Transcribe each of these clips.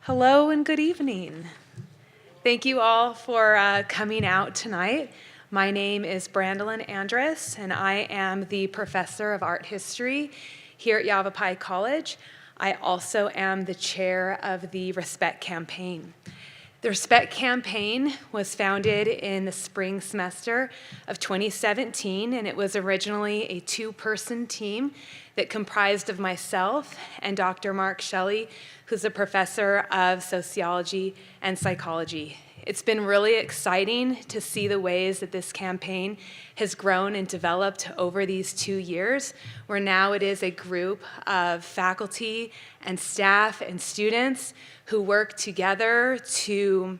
Hello and good evening. Thank you all for coming out tonight. My name is Brandolyn Andrus, and I am the professor of art history here at Yavapai College. I also am the chair of the Respect Campaign. The Respect Campaign was founded in the spring semester of 2017, and it was originally a two-person team that comprised of myself and Dr. Mark Shelley, who's a professor of sociology and psychology. It's been really exciting to see the ways that this campaign has grown and developed over these 2 years, where now it is a group of faculty and staff and students who work together to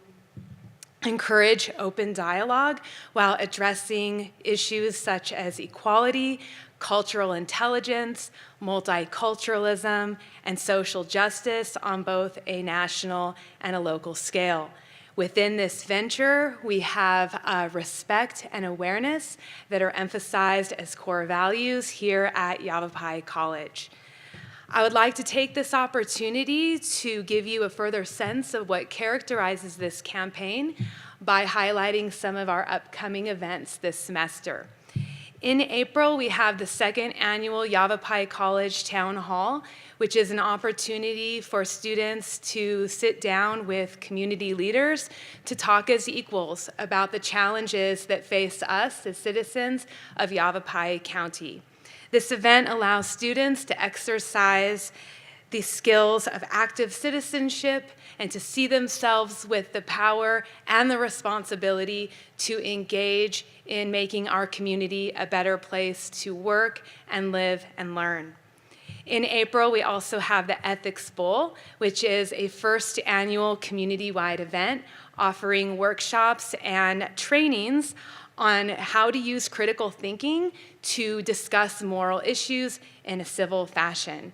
encourage open dialogue while addressing issues such as equality, cultural intelligence, multiculturalism, and social justice on both a national and a local scale. Within this venture, we have respect and awareness that are emphasized as core values here at Yavapai College. I would like to take this opportunity to give you a further sense of what characterizes this campaign by highlighting some of our upcoming events this semester. In April, we have the second annual Yavapai College Town Hall, which is an opportunity for students to sit down with community leaders to talk as equals about the challenges that face us as citizens of Yavapai County. This event allows students to exercise the skills of active citizenship and to see themselves with the power and the responsibility to engage in making our community a better place to work and live and learn. In April, we also have the Ethics Bowl, which is a first annual community-wide event offering workshops and trainings on how to use critical thinking to discuss moral issues in a civil fashion.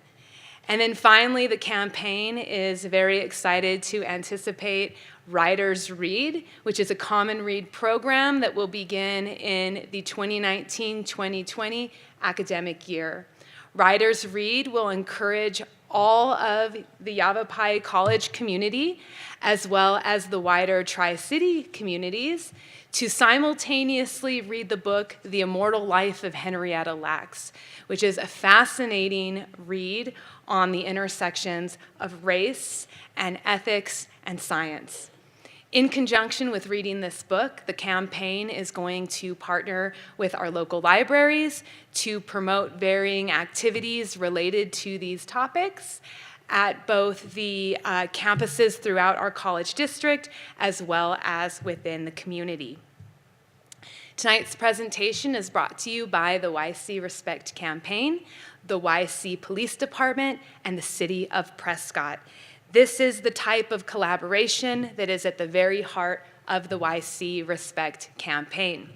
And then finally, the campaign is very excited to anticipate Writers Read, which is a common read program that will begin in the 2019-2020 academic year. Writers Read will encourage all of the Yavapai College community, as well as the wider Tri-City communities, to simultaneously read the book, The Immortal Life of Henrietta Lacks, which is a fascinating read on the intersections of race and ethics and science. In conjunction with reading this book, the campaign is going to partner with our local libraries to promote varying activities related to these topics at both the campuses throughout our college district, as well as within the community. Tonight's presentation is brought to you by the YC Respect Campaign, the YC Police Department, and the City of Prescott. This is the type of collaboration that is at the very heart of the YC Respect Campaign.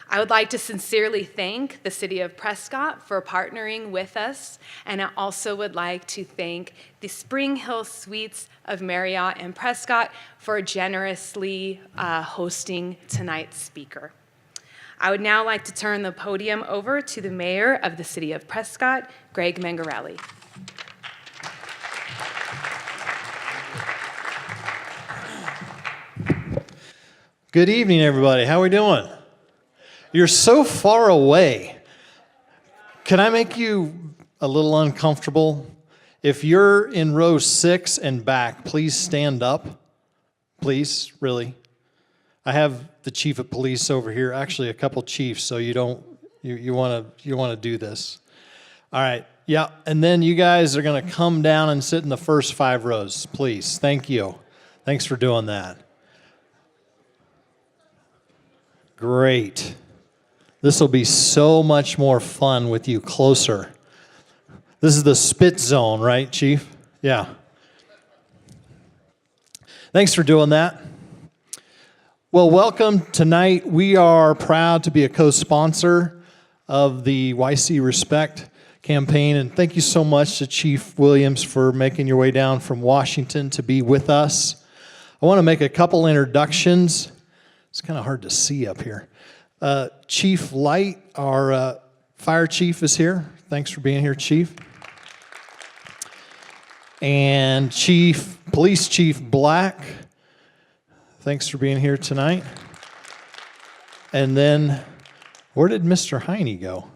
I would like to sincerely thank the City of Prescott for partnering with us, and I also would like to thank the Spring Hill Suites of Marriott in Prescott for generously hosting tonight's speaker. I would now like to turn the podium over to the Mayor of the City of Prescott, Greg Mangarelli. Good evening, everybody. How are we doing? You're so far away. Can I make you a little uncomfortable? If you're in row 6 and back, please stand up. Please, really. I have the chief of police over here, actually a couple chiefs, so you want to do this. All right. Yeah, and then you guys are going to come down and sit in the first 5 rows, please. Thank you. Thanks for doing that. Great. This will be so much more fun with you closer. This is the spit zone, right, Chief? Yeah. Thanks for doing that. Well, welcome tonight. We are proud to be a co-sponsor of the YC Respect campaign, and thank you so much to Chief Williams for making your way down from Washington to be with us. I want to make a couple introductions. It's kind of hard to see up here. Chief Light, our fire chief, is here. Thanks for being here, Chief. And Police Chief Black, thanks for being here tonight. And then, where did Mr. Heine go?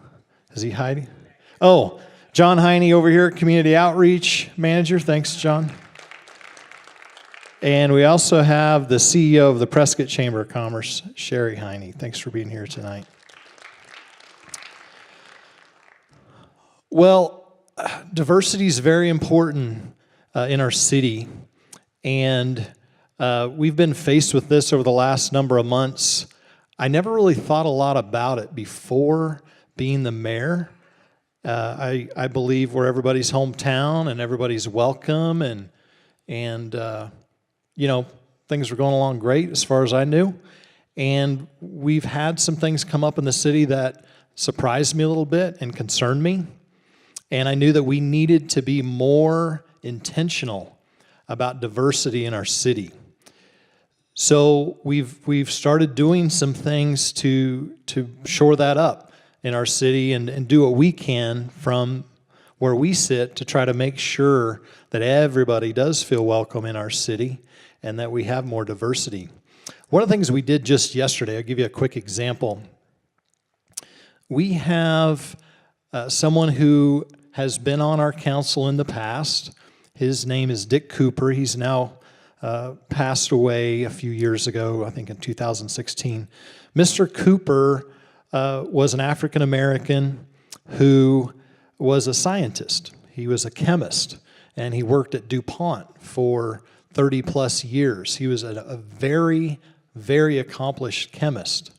Is he hiding? Oh, John Heine over here, Community Outreach Manager. Thanks, John. And we also have the CEO of the Prescott Chamber of Commerce, Sherry Heine. Thanks for being here tonight. Well, diversity is very important in our city, and we've been faced with this over the last number of months. I never really thought a lot about it before being the mayor. I believe we're everybody's hometown and everybody's welcome, and you know, things were going along great as far as I knew. And we've had some things come up in the city that surprised me a little bit and concerned me. And I knew that we needed to be more intentional about diversity in our city. So we've started doing some things to shore that up in our city and do what we can from where we sit to try to make sure that everybody does feel welcome in our city and that we have more diversity. One of the things we did just yesterday, I'll give you a quick example. We have someone who has been on our council in the past. His name is Dick Cooper. He's now passed away a few years ago, I think in 2016. Mr. Cooper was an African American who was a scientist. He was a chemist, and he worked at DuPont for 30 plus years. He was a very, very accomplished chemist,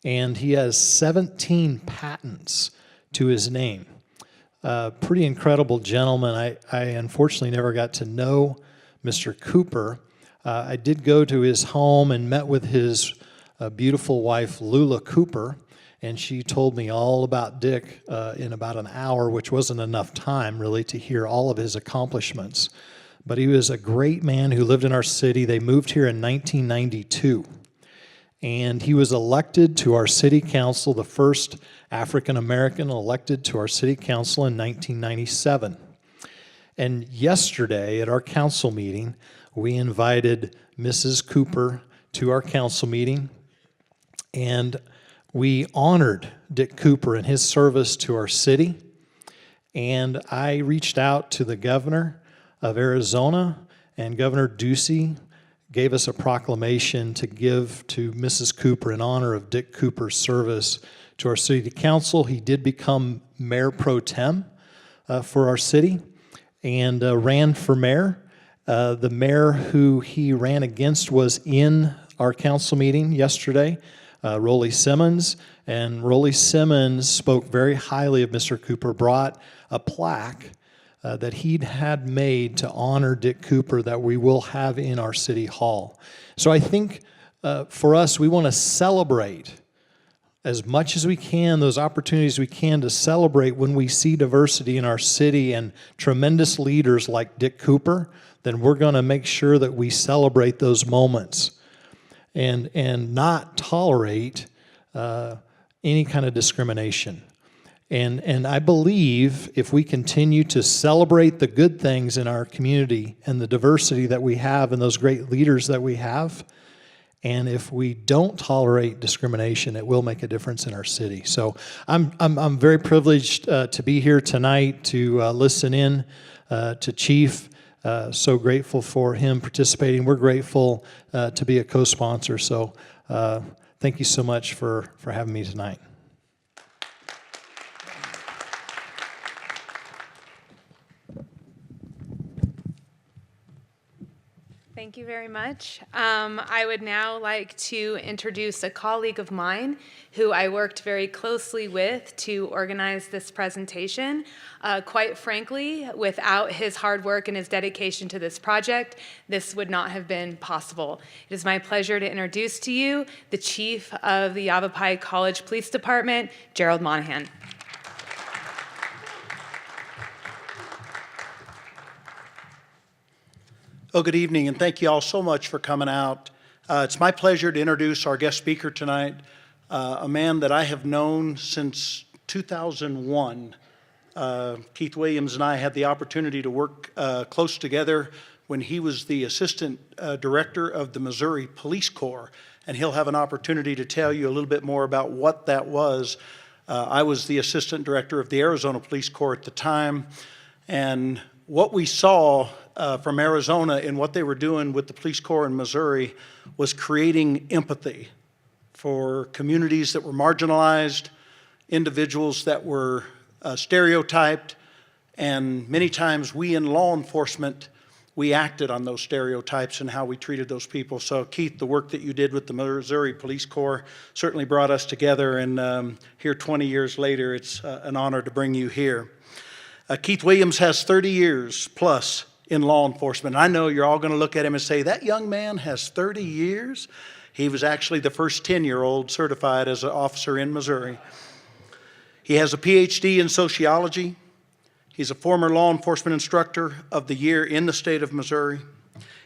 and he has 17 patents to his name. Pretty incredible gentleman. I unfortunately never got to know Mr. Cooper. I did go to his home and met with his beautiful wife, Lula Cooper, and she told me all about Dick in about an hour, which wasn't enough time, really, to hear all of his accomplishments. But he was a great man who lived in our city. They moved here in 1992. And he was elected to our city council, the first African American elected to our city council in 1997. And yesterday at our council meeting, we invited Mrs. Cooper to our council meeting, and we honored Dick Cooper and his service to our city. And I reached out to the governor of Arizona, and Governor Ducey gave us a proclamation to give to Mrs. Cooper in honor of Dick Cooper's service to our city council. He did become mayor pro tem for our city and ran for mayor. The mayor who he ran against was in our council meeting yesterday, Rollie Simmons, and Rollie Simmons spoke very highly of Mr. Cooper, brought a plaque that he'd had made to honor Dick Cooper that we will have in our city hall. So I think for us, we want to celebrate as much as we can, those opportunities we can to celebrate when we see diversity in our city and tremendous leaders like Dick Cooper, then we're going to make sure that we celebrate those moments and not tolerate any kind of discrimination. And I believe if we continue to celebrate the good things in our community and the diversity that we have and those great leaders that we have, and if we don't tolerate discrimination, it will make a difference in our city. So I'm very privileged to be here tonight to listen in to Chief. So grateful for him participating. We're grateful to be a co-sponsor. So thank you so much for having me tonight. Thank you very much. I would now like to introduce a colleague of mine who I worked very closely with to organize this presentation. Quite frankly, without his hard work and his dedication to this project, this would not have been possible. It is my pleasure to introduce to you the Chief of the Yavapai College Police Department, Gerald Monahan. Well, good evening, and thank you all so much for coming out. It's my pleasure to introduce our guest speaker tonight, a man that I have known since 2001, Keith Williams and I had the opportunity to work close together when he was the assistant director of the Missouri Police Corps, and he'll have an opportunity to tell you a little bit more about what that was. I was the assistant director of the Arizona Police Corps at the time, and what we saw from Arizona and what they were doing with the police corps in Missouri was creating empathy for communities that were marginalized, individuals that were stereotyped, and many times we in law enforcement, we acted on those stereotypes and how we treated those people. So Keith, the work that you did with the Missouri Police Corps certainly brought us together, and here 20 years later, it's an honor to bring you here. Keith Williams has 30 years plus in law enforcement. I know you're all going to look at him and say, that young man has 30 years? He was actually the first 10-year-old certified as an officer in Missouri. He has a PhD in sociology. He's a former law enforcement instructor of the year in the state of Missouri.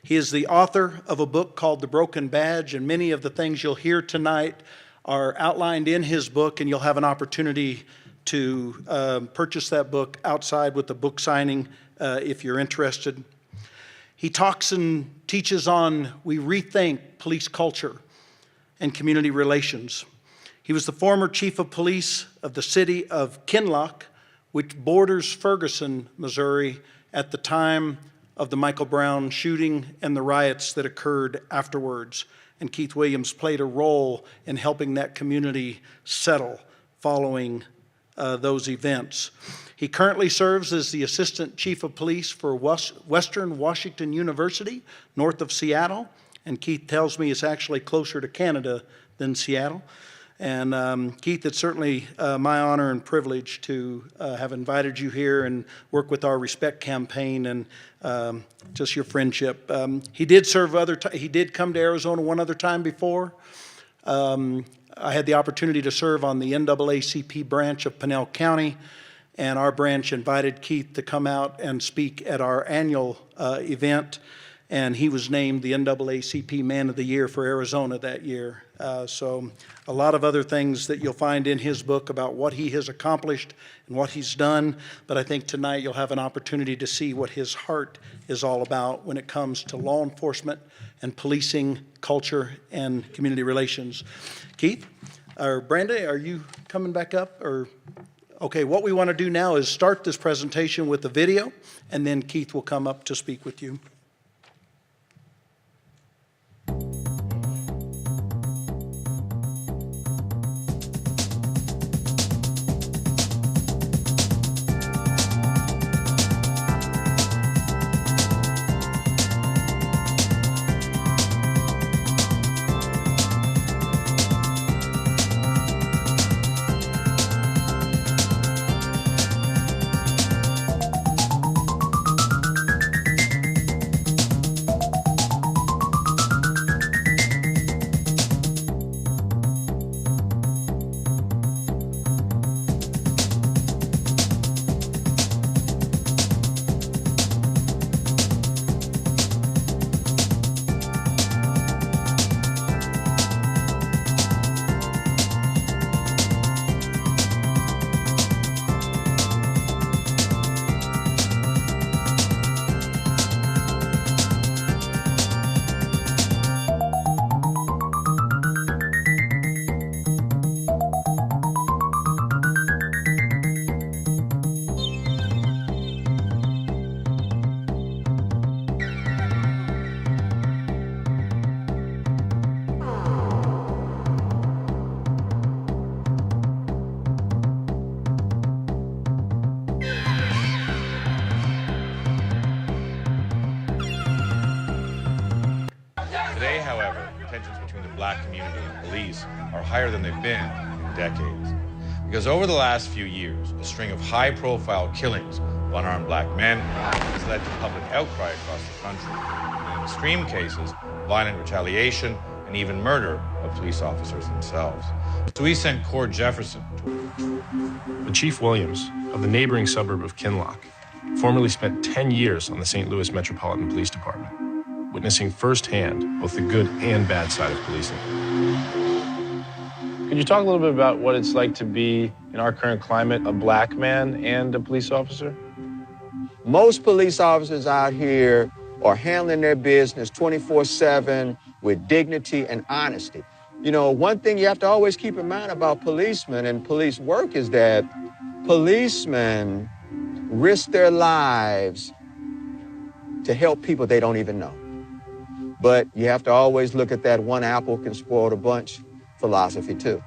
He is the author of a book called The Broken Badge, and many of the things you'll hear tonight are outlined in his book, and you'll have an opportunity to purchase that book outside with the book signing if you're interested. He talks and teaches on we rethink police culture and community relations. He was the former chief of police of the city of Kinloch, which borders Ferguson, Missouri, at the time of the Michael Brown shooting and the riots that occurred afterwards. And Keith Williams played a role in helping that community settle following those events. He currently serves as the assistant chief of police for Western Washington University, north of Seattle. And Keith tells me it's actually closer to Canada than Seattle. And Keith, it's certainly my honor and privilege to have invited you here and work with our Respect campaign and just your friendship. He did serve he did come to Arizona one other time before. I had the opportunity to serve on the NAACP branch of Pinell County, and our branch invited Keith to come out and speak at our annual event, and he was named the NAACP Man of the Year for Arizona that year. So a lot of other things that you'll find in his book about what he has accomplished and what he's done, but I think tonight you'll have an opportunity to see what his heart is all about when it comes to law enforcement and policing, culture, and community relations. Keith, or Brenda, are you coming back up? Or okay, what we want to do now is start this presentation with a video, and then Keith will come up to speak with you. Today, however, tensions between the black community and police are higher than they've been in decades. Because over the last few years, a string of high-profile killings of unarmed black men has led to public outcry across the country. In extreme cases, violent retaliation and even murder of police officers themselves. So we sent Cord Jefferson The Chief Williams of the neighboring suburb of Kinloch formerly spent 10 years on the St. Louis Metropolitan Police Department, witnessing firsthand both the good and bad side of policing. Could you talk a little bit about what it's like to be in in our current climate, a black man and a police officer? Most police officers out here are handling their business 24/7 with dignity and honesty. You know, one thing you have to always keep in mind about policemen and police work is that policemen risk their lives to help people they don't even know. But you have to always look at that one apple can spoil the bunch philosophy too.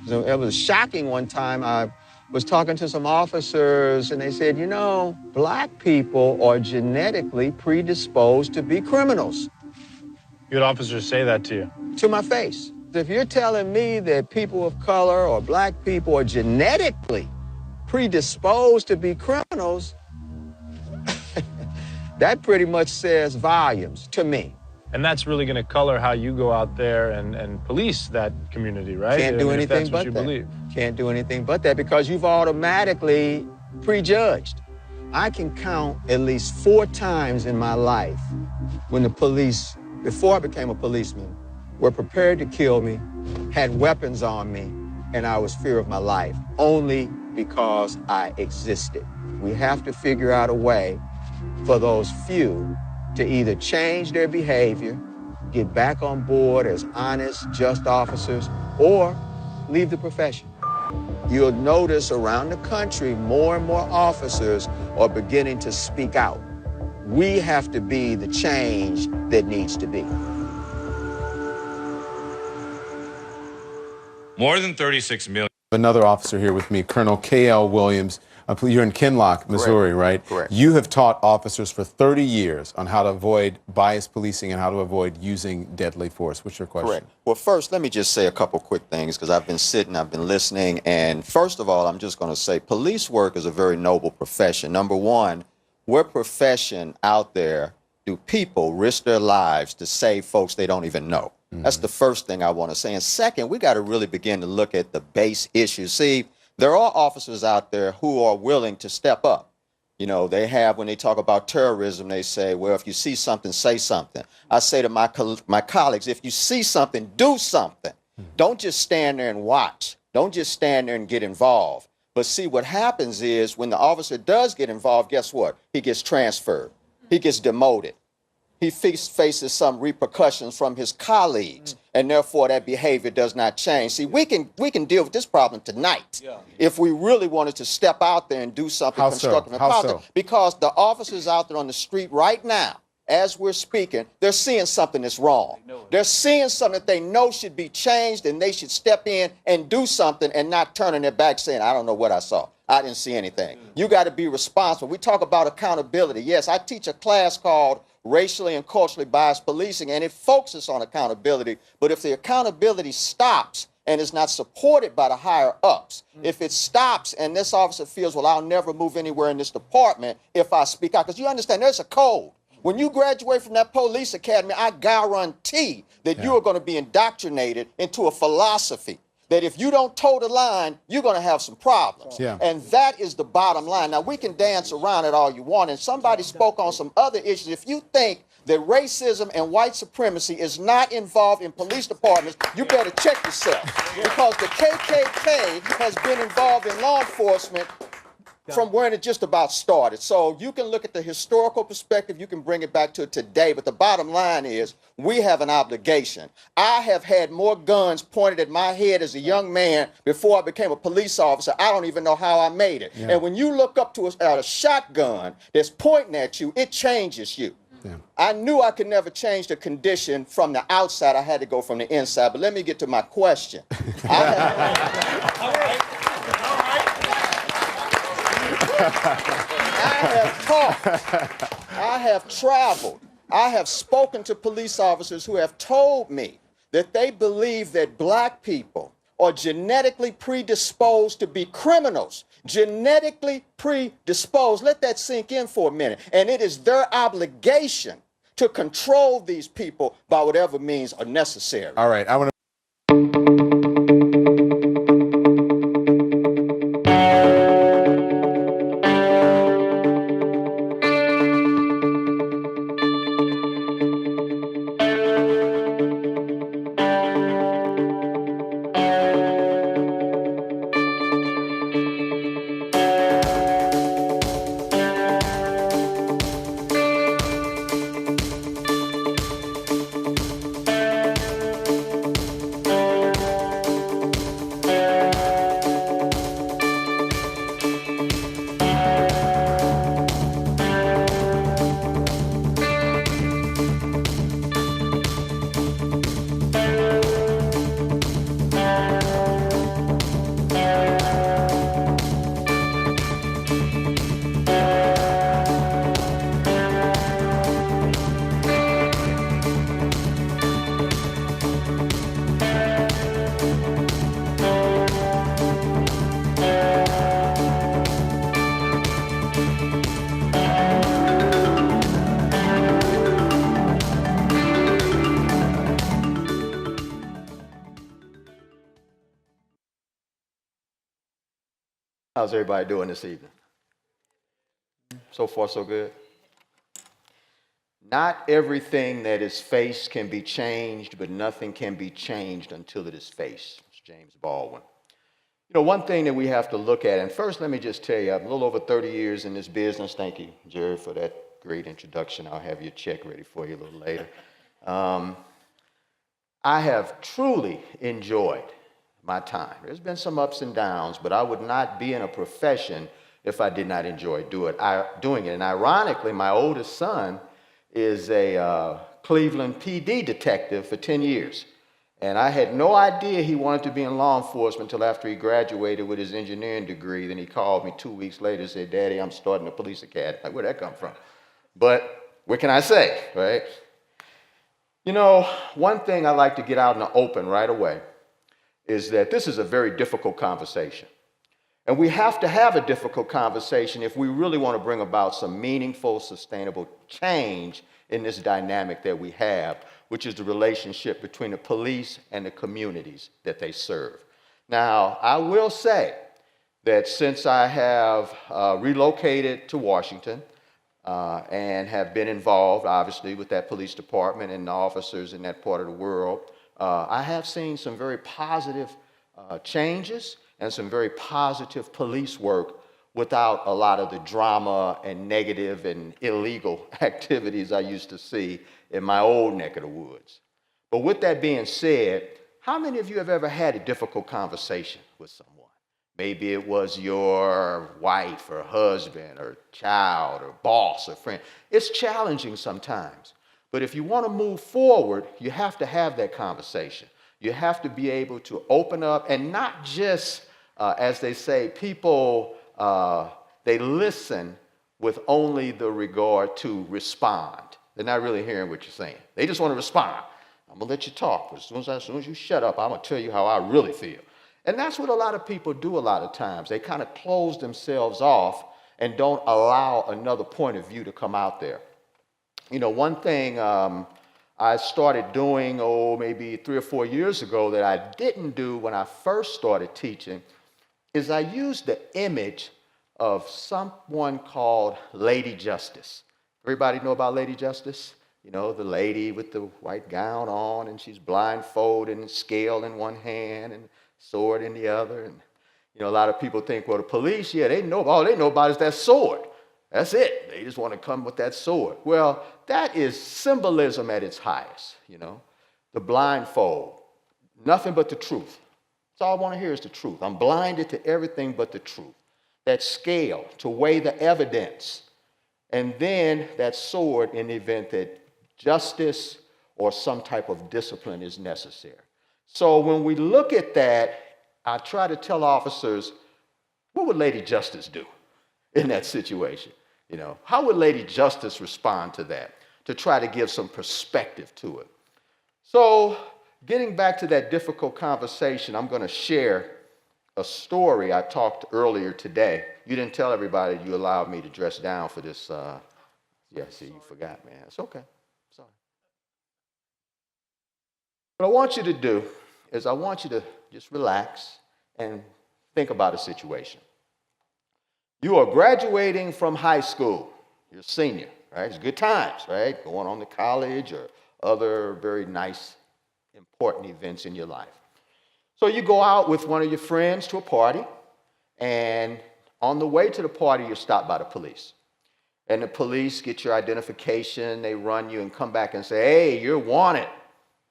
So it was shocking one time. I was talking to some officers and they said, you know, black people are genetically predisposed to be criminals. Good officers say that to you. To my face. If you're telling me that people of color or black people are genetically predisposed to be criminals, that pretty much says volumes to me. And that's really going to color how you go out there and police that community, right? Can't do anything if that's what but you that. believe. Can't do anything but that because you've automatically prejudged. I can count at least 4 times in my life when the police, before I became a policeman, were prepared to kill me, had weapons on me, and I was fear of my life, only because I existed. We have to figure out a way for those few to either change their behavior, get back on board as honest, just officers, or leave the profession. You'll notice around the country, more and more officers are beginning to speak out. We have to be the change that needs to be. More than 36 million. Another officer here with me, Colonel K.L. Williams. You're in Kinloch, Missouri, right? Correct. You have taught officers for 30 years on how to avoid bias policing and how to avoid using deadly force. What's your question? Correct. Well, first, let me just say a couple quick things because I've been sitting, I've been listening, and first of all, I'm just going to say police work is a very noble profession. Number one, what profession out there do people risk their lives to save folks they don't even know? Mm-hmm. That's the first thing I want to say. And second, we got to really begin to look at the base issues. See, there are officers out there who are willing to step up. You know, they have, when they talk about terrorism, they say, well, if you see something, say something. I say to my colleagues, if you see something, do something. Don't just stand there and watch. Don't just stand there and get involved. But see, what happens is when the officer does get involved, guess what? He gets transferred. He gets demoted. He faces some repercussions from his colleagues, and therefore that behavior does not change. See, we can deal with this problem tonight if we really wanted to step out there and do something constructive and positive. Because the officers out there on the street right now, as we're speaking, they're seeing something that's wrong. They're seeing something that they know should be changed, and they should step in and do something and not turning their back saying, I don't know what I saw. I didn't see anything. You got to be responsible. We talk about accountability. Yes, I teach a class called Racially and Culturally Biased Policing, and it focuses on accountability. But if the accountability stops and is not supported by the higher ups, if it stops and this officer feels, well, I'll never move anywhere in this department if I speak out, because you understand there's a code. When you graduate from that police academy, I guarantee that you are going to be indoctrinated into a philosophy that if you don't toe the line, you're going to have some problems. Yeah. And that is the bottom line. Now, we can dance around it all you want, and somebody spoke on some other issues. If you think that racism and white supremacy is not involved in police departments, you better check yourself. Because the KKK has been involved in law enforcement from when it just about started. So you can look at the historical perspective, you can bring it back to today, but the bottom line is we have an obligation. I have had more guns pointed at my head as a young man before I became a police officer. I don't even know how I made it. Yeah. And when you look up to a shotgun that's pointing at you, it changes you. Yeah. I knew I could never change the condition from the outside. I had to go from the inside. But let me get to my question. I have talked, I have traveled, I have spoken to police officers who have told me that they believe that black people are genetically predisposed to be criminals. Genetically predisposed. Let that sink in for a minute. And it is their obligation to control these people by whatever means are necessary. All right, I want to How's everybody doing this evening? So far, so good. Not everything that is faced can be changed, but nothing can be changed until it is faced. It's James Baldwin. You know, one thing that we have to look at, and first let me just tell you, I'm a little over 30 years in this business. Thank you, Jerry, for that great introduction. I'll have your check ready for you a little later. I have truly enjoyed my time. There's been some ups and downs, but I would not be in a profession if I did not enjoy doing it. And ironically, my oldest son is a Cleveland PD detective for 10 years. And I had no idea he wanted to be in law enforcement until after he graduated with his engineering degree. Then he called me 2 weeks later and said, "Daddy, I'm starting a police academy." Like, where'd that come from? But what can I say, right? You know, one thing I like to get out in the open right away is that this is a very difficult conversation. And we have to have a difficult conversation if we really want to bring about some meaningful, sustainable change in this dynamic that we have, which is the relationship between the police and the communities that they serve. Now, I will say that since I have relocated to Washington and have been involved, obviously, with that police department and the officers in that part of the world, I have seen some very positive changes and some very positive police work without a lot of the drama and negative and illegal activities I used to see in my old neck of the woods. But with that being said, how many of you have ever had a difficult conversation with someone? Maybe it was your wife or husband or child or boss or friend. It's challenging sometimes. But if you want to move forward, you have to have that conversation. You have to be able to open up and not just, as they say, people, they listen with only the regard to respond. They're not really hearing what you're saying. They just want to respond. I'm going to let you talk, but as soon as you shut up, I'm going to tell you how I really feel. And that's what a lot of people do a lot of times. They kind of close themselves off and don't allow another point of view to come out there. You know, one thing I started doing, maybe 3 or 4 years ago that I didn't do when I first started teaching is I used the image of someone called Lady Justice. Everybody know about Lady Justice? You know, the lady with the white gown on, and she's blindfolded and scale in one hand and sword in the other. And, you know, a lot of people think, well, the police, yeah, they know about is that sword. That's it. They just want to come with that sword. Well, that is symbolism at its highest, you know. The blindfold, nothing but the truth. That's all I want to hear is the truth. I'm blinded to everything but the truth. That scale to weigh the evidence. And then that sword in the event that justice or some type of discipline is necessary. So when we look at that, I try to tell officers, what would Lady Justice do in that situation? You know, how would Lady Justice respond to that? To try to give some perspective to it. So getting back to that difficult conversation, I'm going to share a story I talked earlier today. You didn't tell everybody you allowed me to dress down for this. Yeah, see, you forgot, man. It's okay. Sorry. What I want you to do is I want you to just relax and think about a situation. You are graduating from high school. You're a senior, right? It's good times, right? Going on to college or other very nice, important events in your life. So you go out with one of your friends to a party, and on the way to the party, you're stopped by the police. And the police get your identification, they run you and come back and say, hey, you're wanted.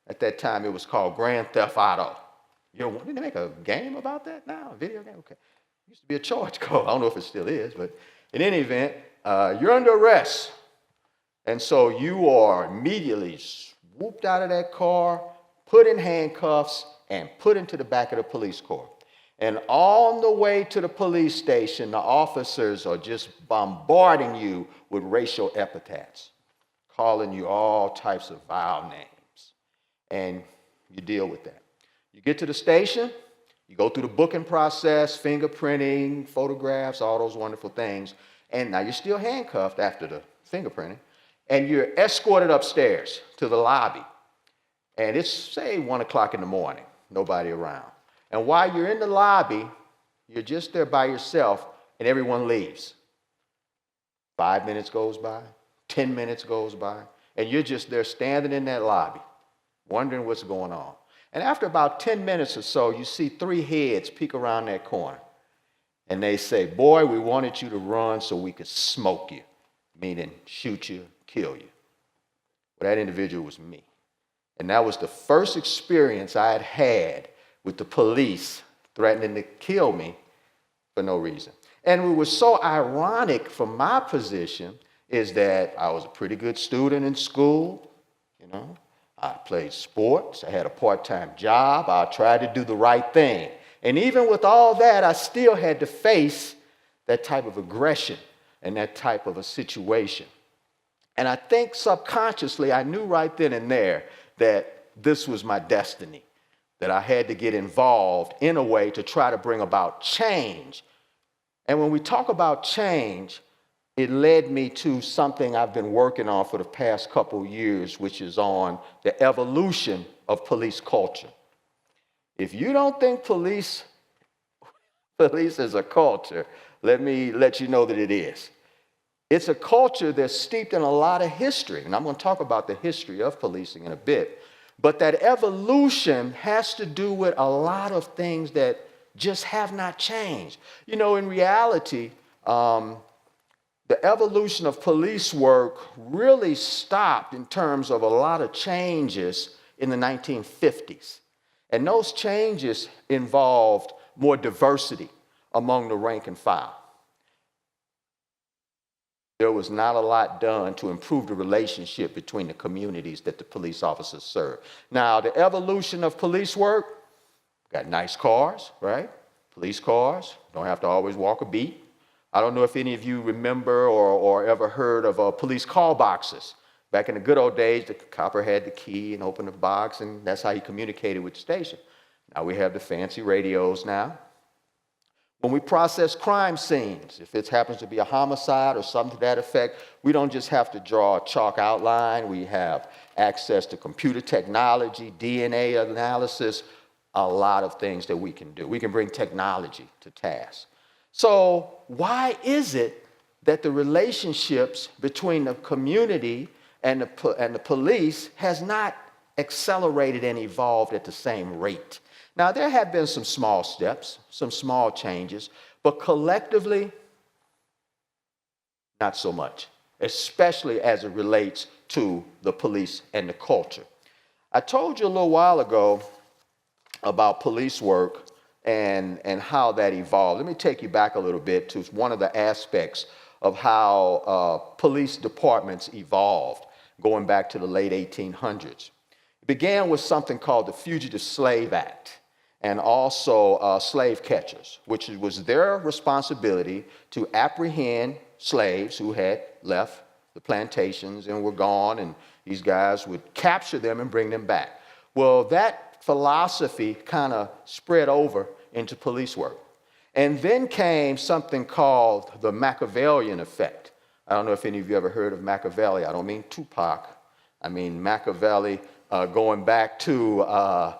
At that time, it was called Grand Theft Auto. Didn't they make a game about that now? A video game? Okay. It used to be a charge code. I don't know if it still is, but in any event, you're under arrest. And so you are immediately swooped out of that car, put in handcuffs, and put into the back of the police car. And on the way to the police station, the officers are just bombarding you with racial epithets, calling you all types of vile names. And you deal with that. You get to the station, you go through the booking process, fingerprinting, photographs, all those wonderful things. And now you're still handcuffed after the fingerprinting, and you're escorted upstairs to the lobby. And it's, say, 1 o'clock in the morning, nobody around. And while you're in the lobby, You're just there by yourself, and everyone leaves. 5 minutes goes by, 10 minutes goes by, and you're just there standing in that lobby, wondering what's going on. And after about 10 minutes or so, you see 3 heads peek around that corner. And they say, boy, we wanted you to run so we could smoke you, meaning shoot you, kill you. Well, that individual was me. And that was the first experience I had had with the police threatening to kill me for no reason. And what was so ironic from my position is that I was a pretty good student in school, you know. I played sports, I had a part-time job, I tried to do the right thing. And even with all that, I still had to face that type of aggression and that type of a situation. And I think subconsciously, I knew right then and there that this was my destiny, that I had to get involved in a way to try to bring about change. And when we talk about change, it led me to something I've been working on for the past couple years, which is on the evolution of police culture. If you don't think police is a culture, let me let you know that it is. It's a culture that's steeped in a lot of history, and I'm going to talk about the history of policing in a bit. But that evolution has to do with a lot of things that just have not changed. You know, in reality, the evolution of police work really stopped in terms of a lot of changes in the 1950s. And those changes involved more diversity among the rank and file. There was not a lot done to improve the relationship between the communities that the police officers serve. Now, the evolution of police work, got nice cars, right? Police cars, don't have to always walk a beat. I don't know if any of you remember or ever heard of police call boxes. Back in the good old days, the copper had the key and opened the box, and that's how he communicated with the station. Now we have the fancy radios now. When we process crime scenes, if it happens to be a homicide or something to that effect, we don't just have to draw a chalk outline. We have access to computer technology, DNA analysis, a lot of things that we can do. We can bring technology to task. So why is it that the relationships between the community and the police has not accelerated and evolved at the same rate? Now, there have been some small steps, some small changes, but collectively, not so much, especially as it relates to the police and the culture. I told you a little while ago about police work and how that evolved. Let me take you back a little bit to one of the aspects of how police departments evolved, going back to the late 1800s. It began with something called the Fugitive Slave Act, and also slave catchers, which was their responsibility to apprehend slaves who had left the plantations and were gone, and these guys would capture them and bring them back. Well, that philosophy kind of spread over into police work. And then came something called the Machiavellian effect. I don't know if any of you ever heard of Machiavelli. I don't mean Tupac. I mean Machiavelli, going back to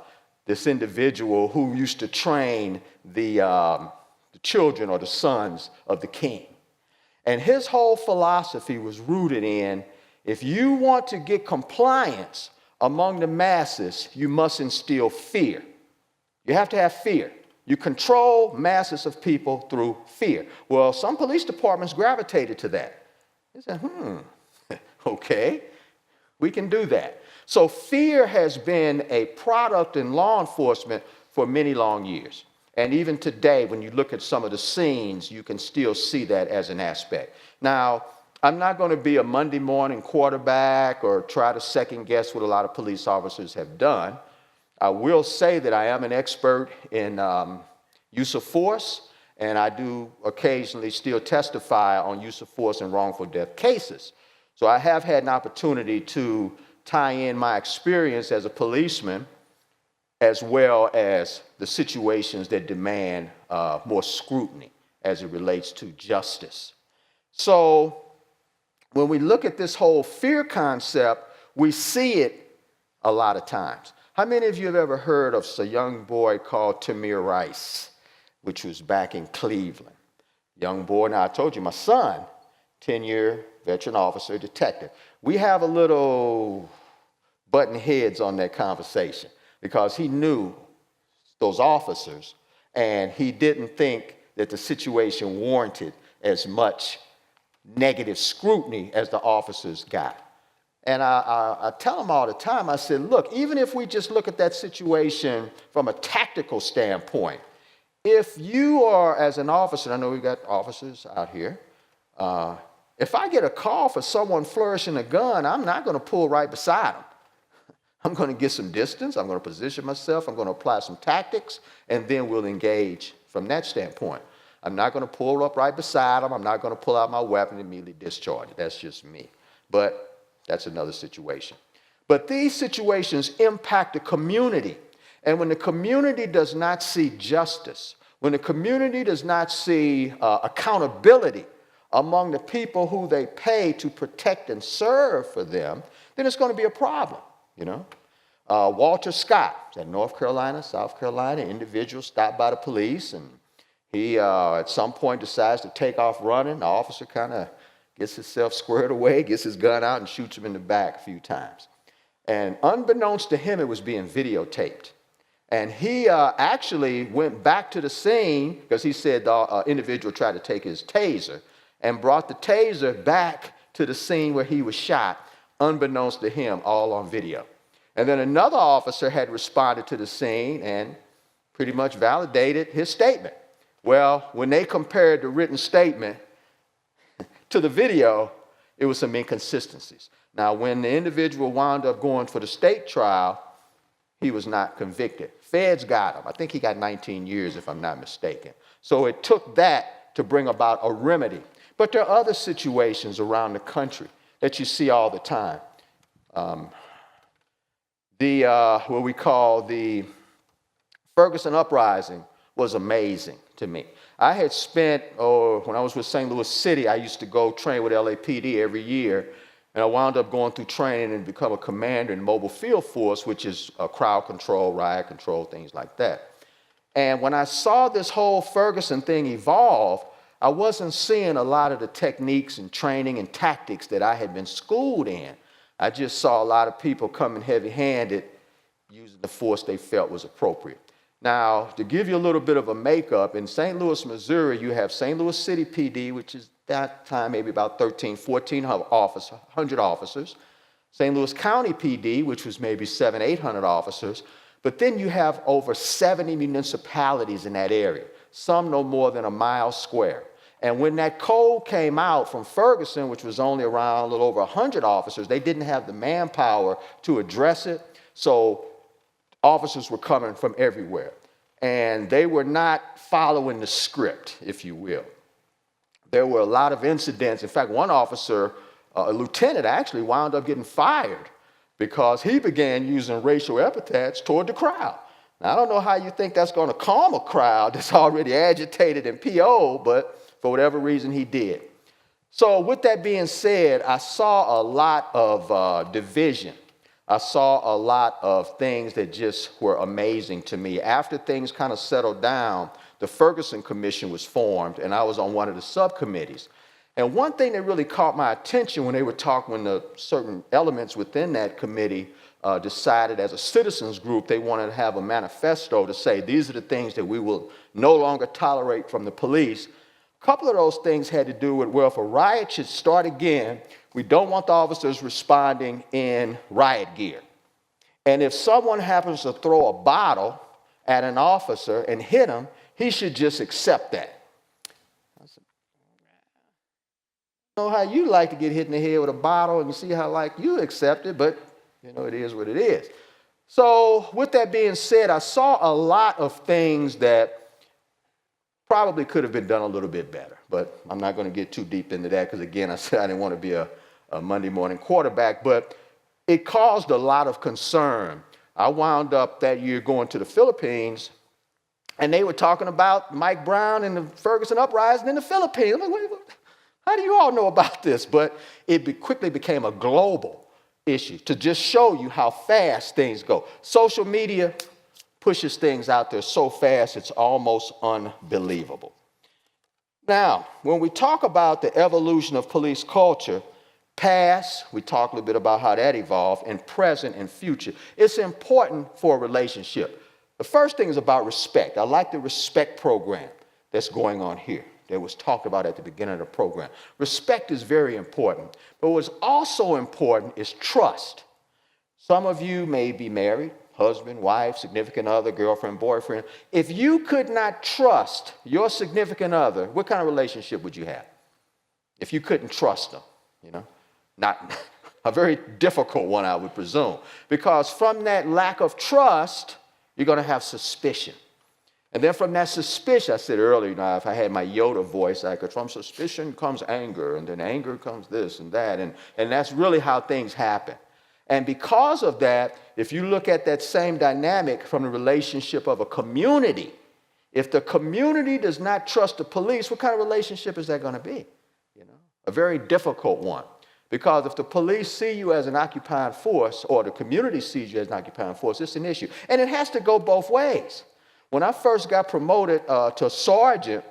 this individual who used to train the children or the sons of the king. And his whole philosophy was rooted in, if you want to get compliance among the masses, you must instill fear. You have to have fear. You control masses of people through fear. Well, some police departments gravitated to that. They said, okay, we can do that. So fear has been a product in law enforcement for many long years. And even today, when you look at some of the scenes, you can still see that as an aspect. Now, I'm not going to be a Monday morning quarterback or try to second guess what a lot of police officers have done. I will say that I am an expert in use of force, and I do occasionally still testify on use of force in wrongful death cases. So I have had an opportunity to tie in my experience as a policeman as well as the situations that demand more scrutiny as it relates to justice. So when we look at this whole fear concept, we see it a lot of times. How many of you have ever heard of a young boy called Tamir Rice? which was back in Cleveland. Young boy, now I told you, my son, 10-year veteran officer, detective. We have a little button heads on that conversation because he knew those officers and he didn't think that the situation warranted as much negative scrutiny as the officers got. And I tell them all the time, I said, look, even if we just look at that situation from a tactical standpoint, if you are, as an officer, I know we've got officers out here, if I get a call for someone flourishing a gun, I'm not going to pull right beside them. I'm going to get some distance, I'm going to position myself, I'm going to apply some tactics, and then we'll engage from that standpoint. I'm not going to pull up right beside them, I'm not going to pull out my weapon and immediately discharge it. That's just me. But that's another situation. But these situations impact the community. And when the community does not see justice, when the community does not see accountability among the people who they pay to protect and serve for them, then it's going to be a problem, you know. Walter Scott, at North Carolina, South Carolina, individual stopped by the police, and he at some point decides to take off running. The officer kind of gets himself squared away, gets his gun out, and shoots him in the back a few times. And unbeknownst to him, it was being videotaped. And he actually went back to the scene because he said the individual tried to take his taser and brought the taser back to the scene where he was shot, unbeknownst to him, all on video. And then another officer had responded to the scene and pretty much validated his statement. Well, when they compared the written statement to the video, it was some inconsistencies. Now, when the individual wound up going for the state trial, he was not convicted. Feds got him. I think he got 19 years, if I'm not mistaken. So it took that to bring about a remedy. But there are other situations around the country that you see all the time. What we call the Ferguson Uprising was amazing to me. I had spent, when I was with St. Louis City, I used to go train with LAPD every year, and I wound up going through training and become a commander in mobile field force, which is crowd control, riot control, things like that. And when I saw this whole Ferguson thing evolve, I wasn't seeing a lot of the techniques and training and tactics that I had been schooled in. I just saw a lot of people coming heavy-handed using the force they felt was appropriate. Now, to give you a little bit of a makeup, in St. Louis, Missouri, you have St. Louis City PD, which is that time maybe about 1,400 officers. St. Louis County PD, which was maybe 700, 800 officers. But then you have over 70 municipalities in that area, some no more than a mile square. And when that code came out from Ferguson, which was only around a little over 100 officers, they didn't have the manpower to address it. So officers were coming from everywhere. And they were not following the script, if you will. There were a lot of incidents. In fact, one officer, a lieutenant, actually wound up getting fired because he began using racial epithets toward the crowd. Now, I don't know how you think that's going to calm a crowd that's already agitated and PO'd, but for whatever reason, he did. So with that being said, I saw a lot of division. I saw a lot of things that just were amazing to me. After things kind of settled down, the Ferguson Commission was formed, and I was on one of the subcommittees. And one thing that really caught my attention when they were talking, when the certain elements within that committee decided as a citizens group they wanted to have a manifesto to say these are the things that we will no longer tolerate from the police. A couple of those things had to do with, well, if a riot should start again, we don't want the officers responding in riot gear. And if someone happens to throw a bottle at an officer and hit him, he should just accept that. I said, I don't know how you like to get hit in the head with a bottle and see how like you accept it, but you know, it is what it is. So with that being said, I saw a lot of things that probably could have been done a little bit better, but I'm not going to get too deep into that because, again, I said I didn't want to be a Monday morning quarterback, but it caused a lot of concern. I wound up that year going to the Philippines, and they were talking about Mike Brown and the Ferguson Uprising in the Philippines. I'm like, wait, how do you all know about this? But it quickly became a global issue to just show you how fast things go. Social media pushes things out there so fast it's almost unbelievable. Now, when we talk about the evolution of police culture, past, we talk a little bit about how that evolved, and present and future, it's important for a relationship. The first thing is about respect. I like the respect program that's going on here that was talked about at the beginning of the program. Respect is very important, but what's also important is trust. Some of you may be married, husband, wife, significant other, girlfriend, boyfriend. If you could not trust your significant other, what kind of relationship would you have? If you couldn't trust them, you know? Not a very difficult one, I would presume, because from that lack of trust, you're going to have suspicion. And then from that suspicion, I said earlier, if I had my Yoda voice, I could, from suspicion comes anger, and then anger comes this and that, and that's really how things happen. And because of that, if you look at that same dynamic from the relationship of a community, if the community does not trust the police, what kind of relationship is that going to be? A very difficult one. Because if the police see you as an occupying force, or the community sees you as an occupying force, it's an issue. And it has to go both ways. When I first got promoted to sergeant,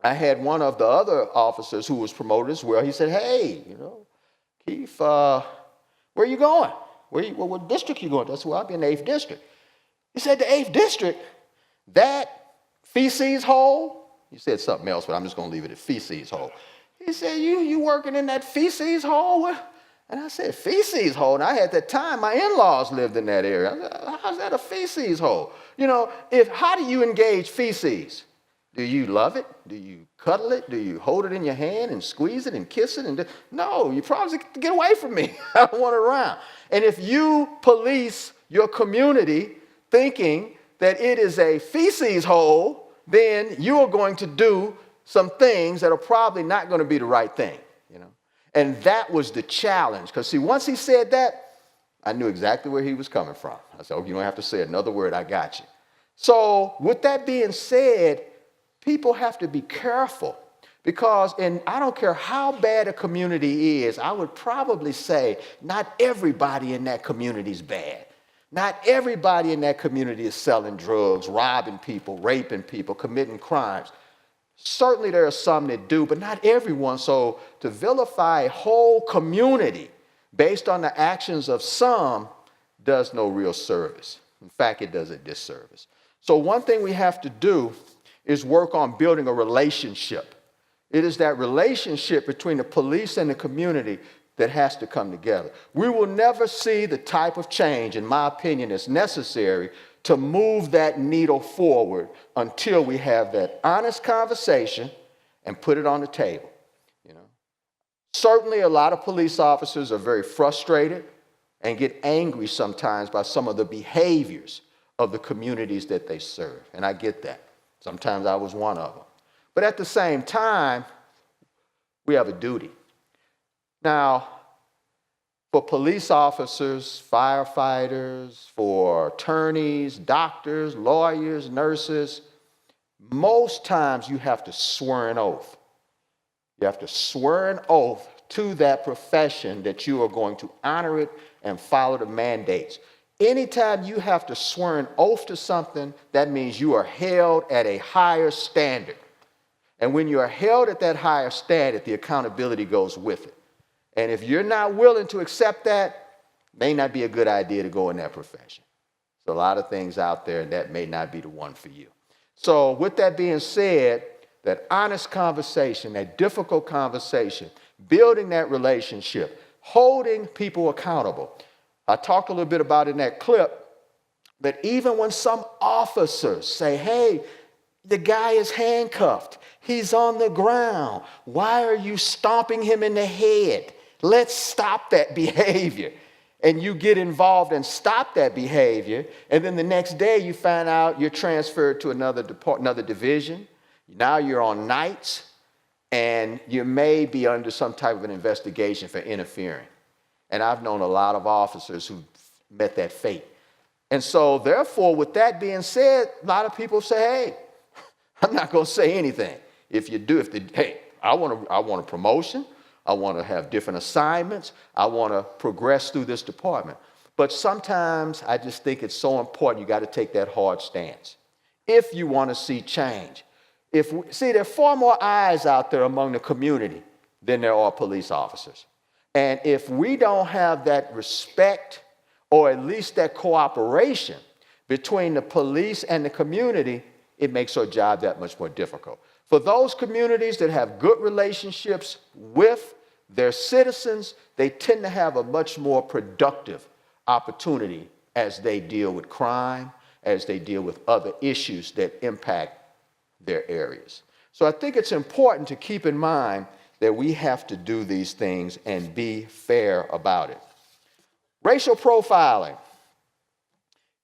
I had one of the other officers who was promoted as well. He said, hey, Keith, where are you going? What district are you going to? I said, well, I'll be in the 8th district. He said, the 8th district? That feces hole? He said something else, but I'm just going to leave it at feces hole. He said, you working in that feces hole? And I said, feces hole? And I had that time, my in-laws lived in that area. I said, how's that a feces hole? How do you engage feces? Do you love it? Do you cuddle it? Do you hold it in your hand and squeeze it and kiss it? No, you probably say, get away from me. I don't want it around. And if you police your community thinking that it is a feces hole, then you are going to do some things that are probably not going to be the right thing, And that was the challenge. Because, see, once he said that, I knew exactly where he was coming from. I said, you don't have to say another word. I got you. So with that being said, people have to be careful. Because, and I don't care how bad a community is, I would probably say not everybody in that community is bad. Not everybody in that community is selling drugs, robbing people, raping people, committing crimes. Certainly there are some that do, but not everyone. So to vilify a whole community based on the actions of some does no real service. In fact, it does a disservice. So one thing we have to do is work on building a relationship. It is that relationship between the police and the community that has to come together. We will never see the type of change, in my opinion, that's necessary to move that needle forward until we have that honest conversation and put it on the table. Certainly a lot of police officers are very frustrated and get angry sometimes by some of the behaviors of the communities that they serve. And I get that. Sometimes I was one of them. But at the same time, we have a duty. Now, for police officers, firefighters, for attorneys, doctors, lawyers, nurses, most times you have to swear an oath. You have to swear an oath to that profession that you are going to honor it and follow the mandates. Anytime you have to swear an oath to something, that means you are held at a higher standard. And when you are held at that higher standard, the accountability goes with it. And if you're not willing to accept that, it may not be a good idea to go in that profession. There's a lot of things out there, and that may not be the one for you. So with that being said, that honest conversation, that difficult conversation, building that relationship, holding people accountable. I talked a little bit about in that clip that even when some officers say, hey, the guy is handcuffed, he's on the ground, why are you stomping him in the head? Let's stop that behavior. And you get involved and stop that behavior, and then the next day you find out you're transferred to another division. Now you're on nights, and you may be under some type of an investigation for interfering. And I've known a lot of officers who met that fate. And so therefore, with that being said, a lot of people say, hey, I'm not going to say anything. Hey, I want a promotion. I want to have different assignments. I want to progress through this department. But sometimes I just think it's so important you got to take that hard stance if you want to see change. There are far more eyes out there among the community than there are police officers. And if we don't have that respect or at least that cooperation between the police and the community, it makes our job that much more difficult. For those communities that have good relationships with their citizens, they tend to have a much more productive opportunity as they deal with crime, as they deal with other issues that impact their areas. So I think it's important to keep in mind that we have to do these things and be fair about it. Racial profiling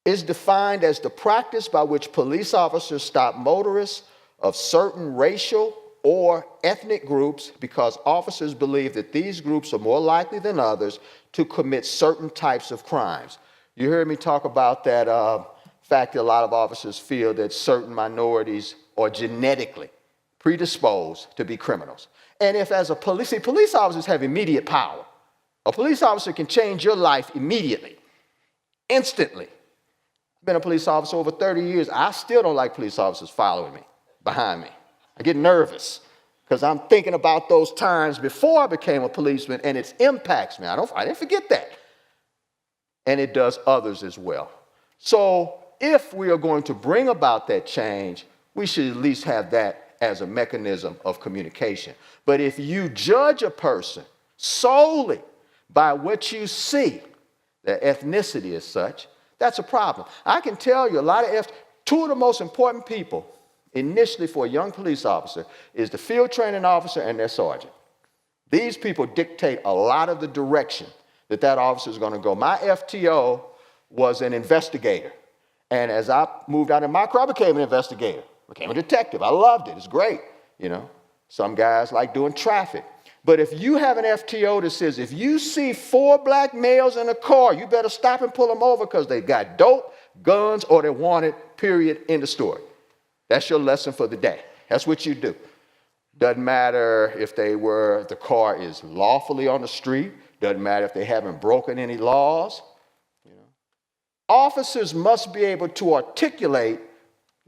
is defined as the practice by which police officers stop motorists of certain racial or ethnic groups because officers believe that these groups are more likely than others to commit certain types of crimes. You heard me talk about that fact that a lot of officers feel that certain minorities are genetically predisposed to be criminals. And if as a police officers have immediate power. A police officer can change your life immediately, instantly. I've been a police officer over 30 years. I still don't like police officers following me, behind me. I get nervous because I'm thinking about those times before I became a policeman and it impacts me. I didn't forget that. And it does others as well. So if we are going to bring about that change, we should at least have that as a mechanism of communication. But if you judge a person solely by what you see, their ethnicity is such, that's a problem. I can tell you two of the most important people initially for a young police officer is the field training officer and their sergeant. These people dictate a lot of the direction that officer is going to go. My FTO was an investigator. And as I moved out in my career, I became an investigator. I became a detective. I loved it. It's great. Some guys like doing traffic. But if you have an FTO that says, if you see 4 black males in a car, you better stop and pull them over because they got dope, guns, or they're wanted, period, end of story. That's your lesson for the day. That's what you do. Doesn't matter if the car is lawfully on the street. Doesn't matter if they haven't broken any laws. Officers must be able to articulate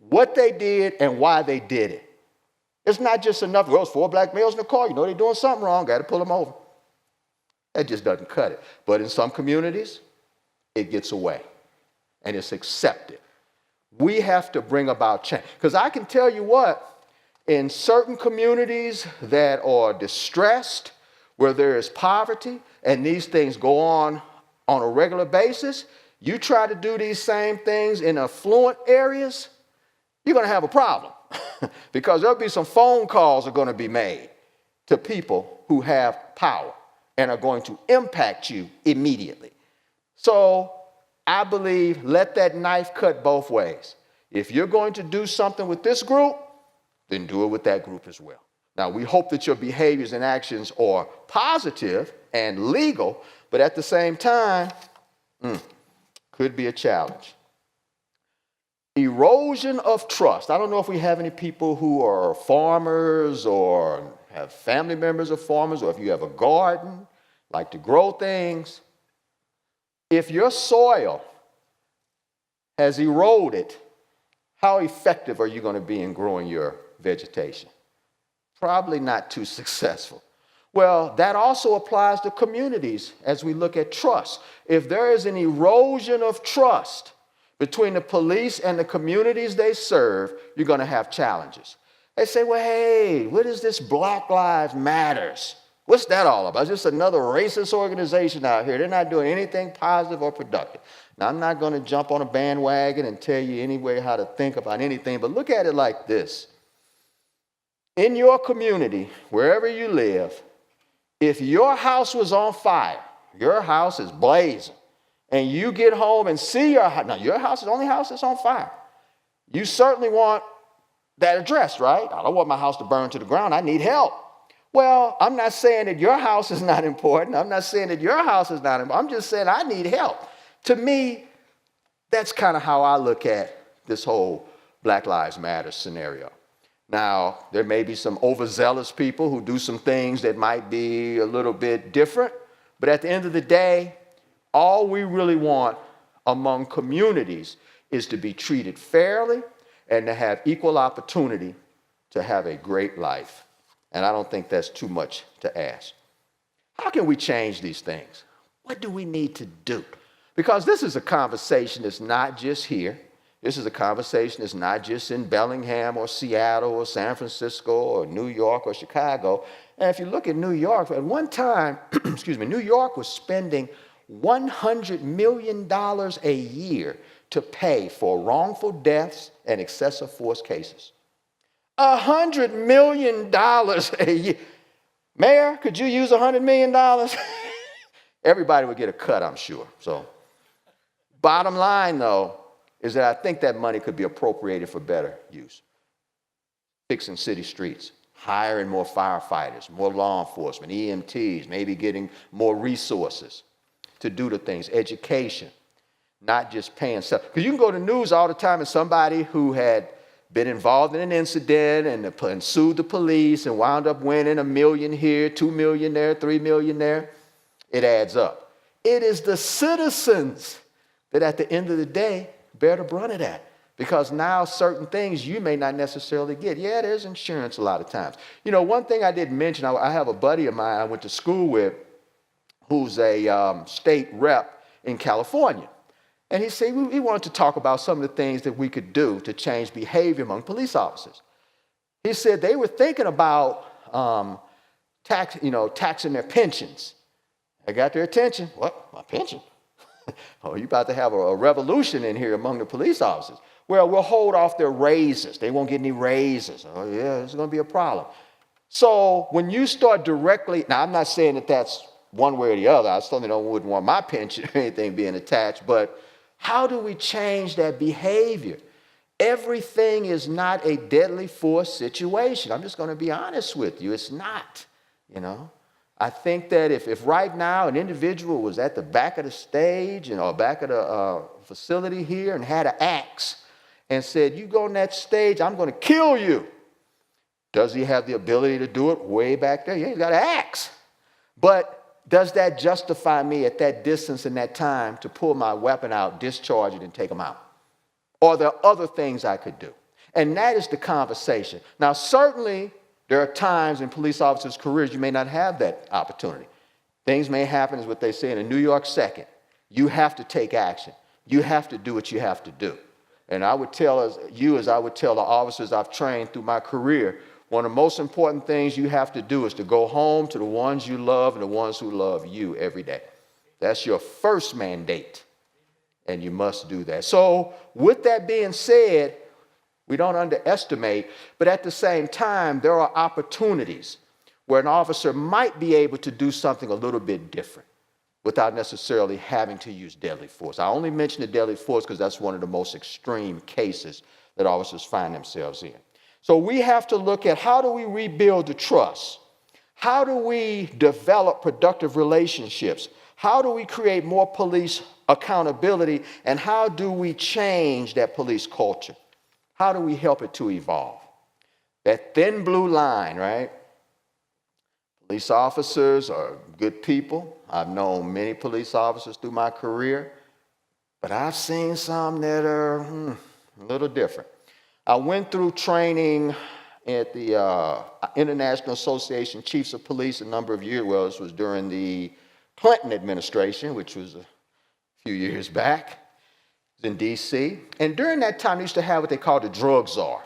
what they did and why they did it. It's not just enough, well, it's 4 black males in the car. They're doing something wrong. Got to pull them over. That just doesn't cut it. But in some communities, it gets away. And it's accepted. We have to bring about change. Because I can tell you what, in certain communities that are distressed, where there is poverty, and these things go on a regular basis, you try to do these same things in affluent areas, you're going to have a problem. Because there'll be some phone calls are going to be made to people who have power and are going to impact you immediately. So I believe let that knife cut both ways. If you're going to do something with this group, then do it with that group as well. Now, we hope that your behaviors and actions are positive and legal, but at the same time, could be a challenge. Erosion of trust. I don't know if we have any people who are farmers or have family members of farmers, or if you have a garden, like to grow things. If your soil has eroded, how effective are you going to be in growing your vegetation? Probably not too successful. Well, that also applies to communities as we look at trust. If there is an erosion of trust between the police and the communities they serve, you're going to have challenges. They say, well, hey, what is this Black Lives Matters? What's that all about? It's just another racist organization out here. They're not doing anything positive or productive. Now, I'm not going to jump on a bandwagon and tell you anyway how to think about anything, but look at it like this. In your community, wherever you live, if your house was on fire, your house is blazing, and you get home and see your house, now your house is the only house that's on fire. You certainly want that addressed, right? I don't want my house to burn to the ground. I need help. Well, I'm not saying that your house is not important. I'm not saying that your house is not important. I'm just saying I need help. To me, that's kind of how I look at this whole Black Lives Matter scenario. Now, there may be some overzealous people who do some things that might be a little bit different, but at the end of the day, All we really want among communities is to be treated fairly and to have equal opportunity to have a great life. And I don't think that's too much to ask. How can we change these things? What do we need to do? Because this is a conversation that's not just here. This is a conversation that's not just in Bellingham or Seattle or San Francisco or New York or Chicago. And if you look at New York, at one time, New York was spending $100 million a year to pay for wrongful deaths and excessive force cases. $100 million a year. Mayor, could you use $100 million? Everybody would get a cut, I'm sure. So, bottom line, though, is that I think that money could be appropriated for better use. Fixing city streets, hiring more firefighters, more law enforcement, EMTs, maybe getting more resources to do the things, education, not just paying stuff. Because you can go to the news all the time and somebody who had been involved in an incident and sued the police and wound up winning $1 million here, $2 million there, $3 million there. It adds up. It is the citizens that at the end of the day bear the brunt of that. Because now certain things you may not necessarily get. Yeah, there's insurance a lot of times. You know, one thing I didn't mention, I have a buddy of mine I went to school with who's a state rep in California. And he said he wanted to talk about some of the things that we could do to change behavior among police officers. He said they were thinking about taxing their pensions. I got their attention. What? My pension? Oh, you're about to have a revolution in here among the police officers. Well, we'll hold off their raises. They won't get any raises. Oh, yeah, it's going to be a problem. So when you start directly, now I'm not saying that that's one way or the other. I certainly wouldn't want my pension or anything being attached, but how do we change that behavior? Everything is not a deadly force situation. I'm just going to be honest with you. It's not, I think that if right now an individual was at the back of the stage or back of the facility here and had an axe and said, you go on that stage, I'm going to kill you. Does he have the ability to do it way back there? Yeah, he's got an axe. But does that justify me at that distance and that time to pull my weapon out, discharge it, and take him out? Or are there other things I could do? And that is the conversation. Now, certainly, there are times in police officers' careers you may not have that opportunity. Things may happen, as what they say in a New York second. You have to take action. You have to do what you have to do. And I would tell you, as I would tell the officers I've trained through my career, one of the most important things you have to do is to go home to the ones you love and the ones who love you every day. That's your first mandate, and you must do that. So with that being said, we don't underestimate, but at the same time, there are opportunities where an officer might be able to do something a little bit different without necessarily having to use deadly force. I only mention the deadly force because that's one of the most extreme cases that officers find themselves in. So we have to look at how do we rebuild the trust? How do we develop productive relationships? How do we create more police accountability? And how do we change that police culture? How do we help it to evolve? That thin blue line, right? Police officers are good people. I've known many police officers through my career, but I've seen some that are a little different. I went through training at the International Association of Chiefs of Police a number of years. Well, this was during the Clinton administration, which was a few years back. It was in D.C. And during that time, they used to have what they called the drug czar.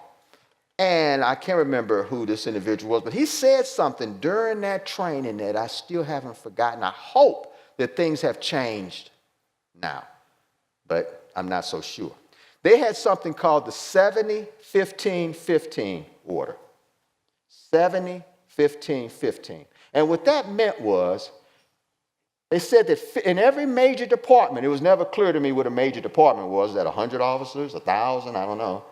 And I can't remember who this individual was, but he said something during that training that I still haven't forgotten. I hope that things have changed now, but I'm not so sure. They had something called the 70-15-15 order. 70-15-15. And what that meant was, they said that in every major department, it was never clear to me what a major department was, that 100 officers, 1,000, I don't know.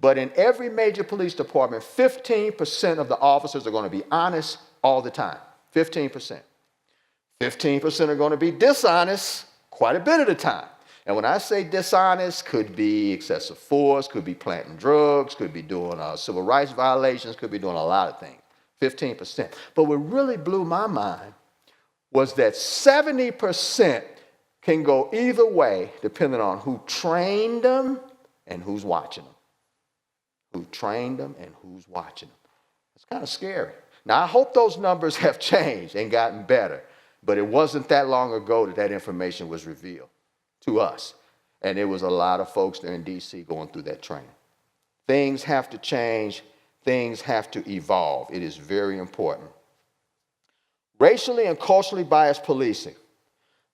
But in every major police department, 15% of the officers are going to be honest all the time. 15%. 15% are going to be dishonest quite a bit of the time. And when I say dishonest, could be excessive force, could be planting drugs, could be doing civil rights violations, could be doing a lot of things. 15%. But what really blew my mind was that 70% can go either way depending on who trained them and who's watching them. Who trained them and who's watching them. It's kind of scary. Now, I hope those numbers have changed and gotten better, but it wasn't that long ago that that information was revealed to us. And there was a lot of folks there in D.C. going through that training. Things have to change. Things have to evolve. It is very important. Racially and culturally biased policing.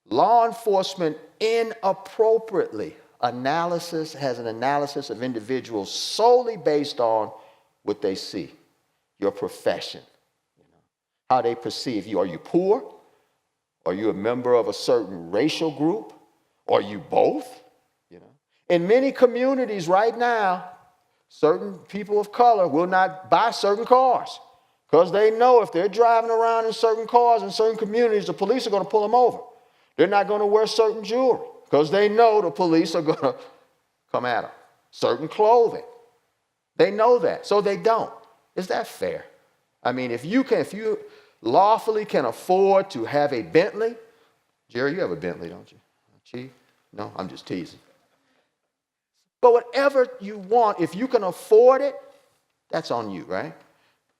Law enforcement inappropriately has an analysis of individuals solely based on what they see, your profession, how they perceive you. Are you poor? Are you a member of a certain racial group? Are you both? In many communities right now, certain people of color will not buy certain cars because they know if they're driving around in certain cars in certain communities, the police are going to pull them over. They're not going to wear certain jewelry because they know the police are going to come at them. Certain clothing. They know that, so they don't. Is that fair? I mean, if you lawfully can afford to have a Bentley, Jerry, you have a Bentley, don't you? Chief? No, I'm just teasing. But whatever you want, if you can afford it, that's on you, right?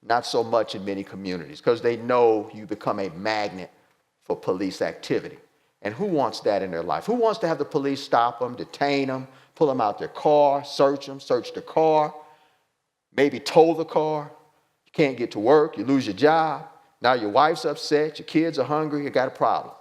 Not so much in many communities because they know you become a magnet for police activity. And who wants that in their life? Who wants to have the police stop them, detain them, pull them out their car, search them, search the car, maybe tow the car? You can't get to work, you lose your job. Now your wife's upset, your kids are hungry, you got a problem.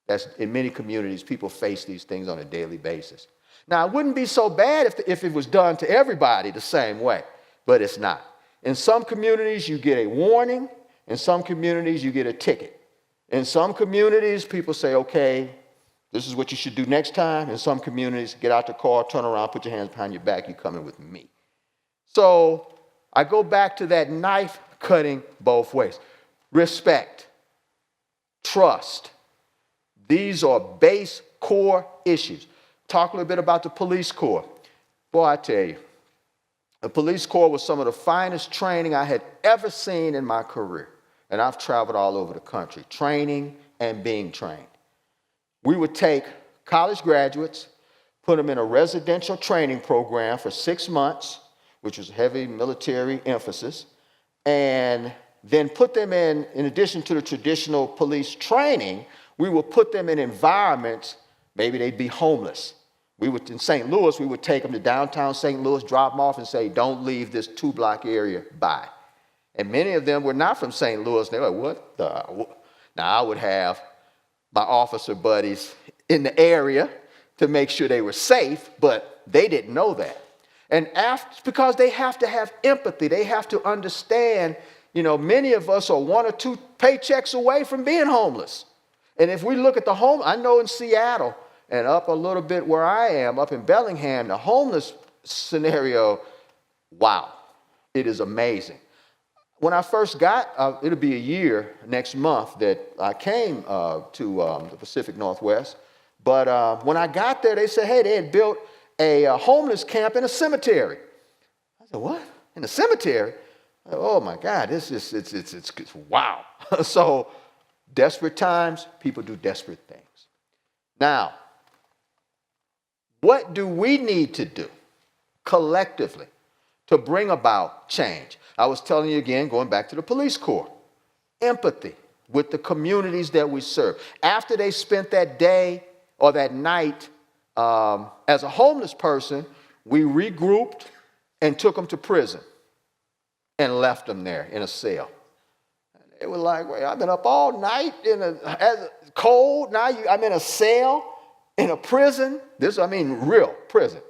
That's in many communities, people face these things on a daily basis. Now, it wouldn't be so bad if it was done to everybody the same way, but it's not. In some communities, you get a warning. In some communities, you get a ticket. In some communities, people say, okay, this is what you should do next time. In some communities, get out the car, turn around, put your hands behind your back, you're coming with me. So I go back to that knife cutting both ways. Respect, trust. These are base core issues. Talk a little bit about the police corps. Boy, I tell you, the police corps was some of the finest training I had ever seen in my career. And I've traveled all over the country, training and being trained. We would take college graduates, put them in a residential training program for 6 months, which was heavy military emphasis, and then put them in addition to the traditional police training, we would put them in environments, maybe they'd be homeless. In St. Louis, we would take them to downtown St. Louis, drop them off and say, don't leave this 2-block area, bye. And many of them were not from St. Louis. They were like, what the? Now, I would have my officer buddies in the area to make sure they were safe, but they didn't know that. And because they have to have empathy, they have to understand, many of us are 1 or 2 paychecks away from being homeless. And if we look at I know in Seattle and up a little bit where I am, up in Bellingham, the homeless scenario, wow, it is amazing. When I first got, it'll be a year next month that I came to the Pacific Northwest. But when I got there, they said, hey, they had built a homeless camp in a cemetery. I said, what? In a cemetery? Oh my God, it's wow. So desperate times, people do desperate things. Now, what do we need to do collectively to bring about change? I was telling you again, going back to the police corps, empathy with the communities that we serve. After they spent that day or that night as a homeless person, we regrouped and took them to prison and left them there in a cell. They were like, wait, I've been up all night cold. Now I'm in a cell in a prison. Real prison.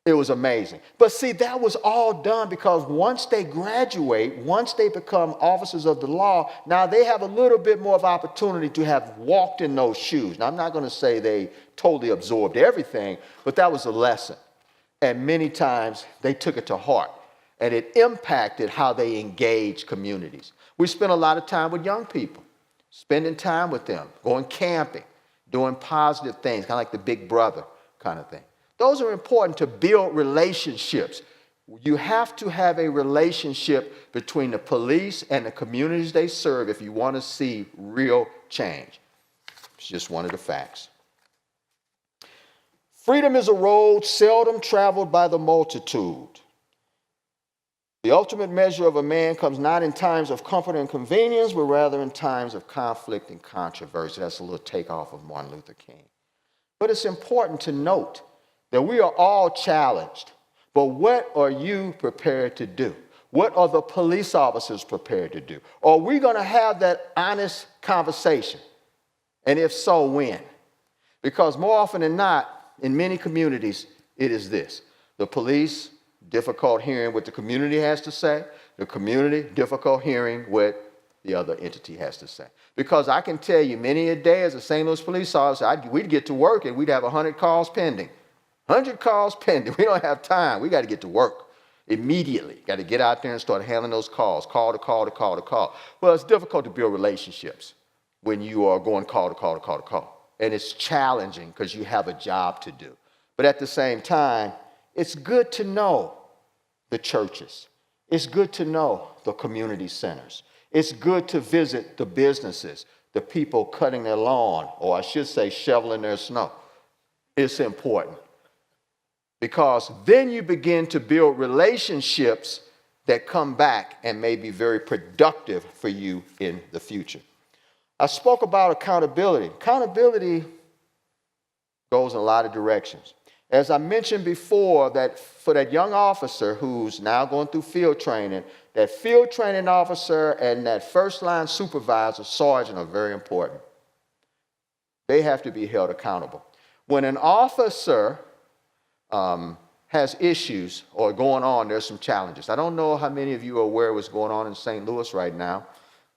It was amazing. But see, that was all done because once they graduate, once they become officers of the law, now they have a little bit more of opportunity to have walked in those shoes. Now, I'm not going to say they totally absorbed everything, but that was a lesson. And many times they took it to heart, and it impacted how they engage communities. We spent a lot of time with young people, spending time with them, going camping, doing positive things, kind of like the big brother kind of thing. Those are important to build relationships. You have to have a relationship between the police and the communities they serve if you want to see real change. It's just one of the facts. Freedom is a road seldom traveled by the multitude. The ultimate measure of a man comes not in times of comfort and convenience, but rather in times of conflict and controversy. That's a little takeoff of Martin Luther King. But it's important to note that we are all challenged. But what are you prepared to do? What are the police officers prepared to do? Are we going to have that honest conversation? And if so, when? Because more often than not, in many communities, it is this. The police, difficult hearing what the community has to say. The community, difficult hearing what the other entity has to say. Because I can tell you, many a day as a St. Louis police officer, we'd get to work and we'd have 100 calls pending. 100 calls pending. We don't have time. We got to get to work immediately. Got to get out there and start handling those calls, call to call to call to call. Well, it's difficult to build relationships when you are going call to call to call to call. And it's challenging because you have a job to do. But at the same time, it's good to know the churches. It's good to know the community centers. It's good to visit the businesses, the people cutting their lawn, or I should say shoveling their snow. It's important because then you begin to build relationships that come back and may be very productive for you in the future. I spoke about accountability. Accountability goes in a lot of directions. As I mentioned before, that for that young officer who's now going through field training, that field training officer and that first line supervisor, sergeant, are very important. They have to be held accountable. When an officer has issues or going on, there's some challenges. I don't know how many of you are aware of what's going on in St. Louis right now,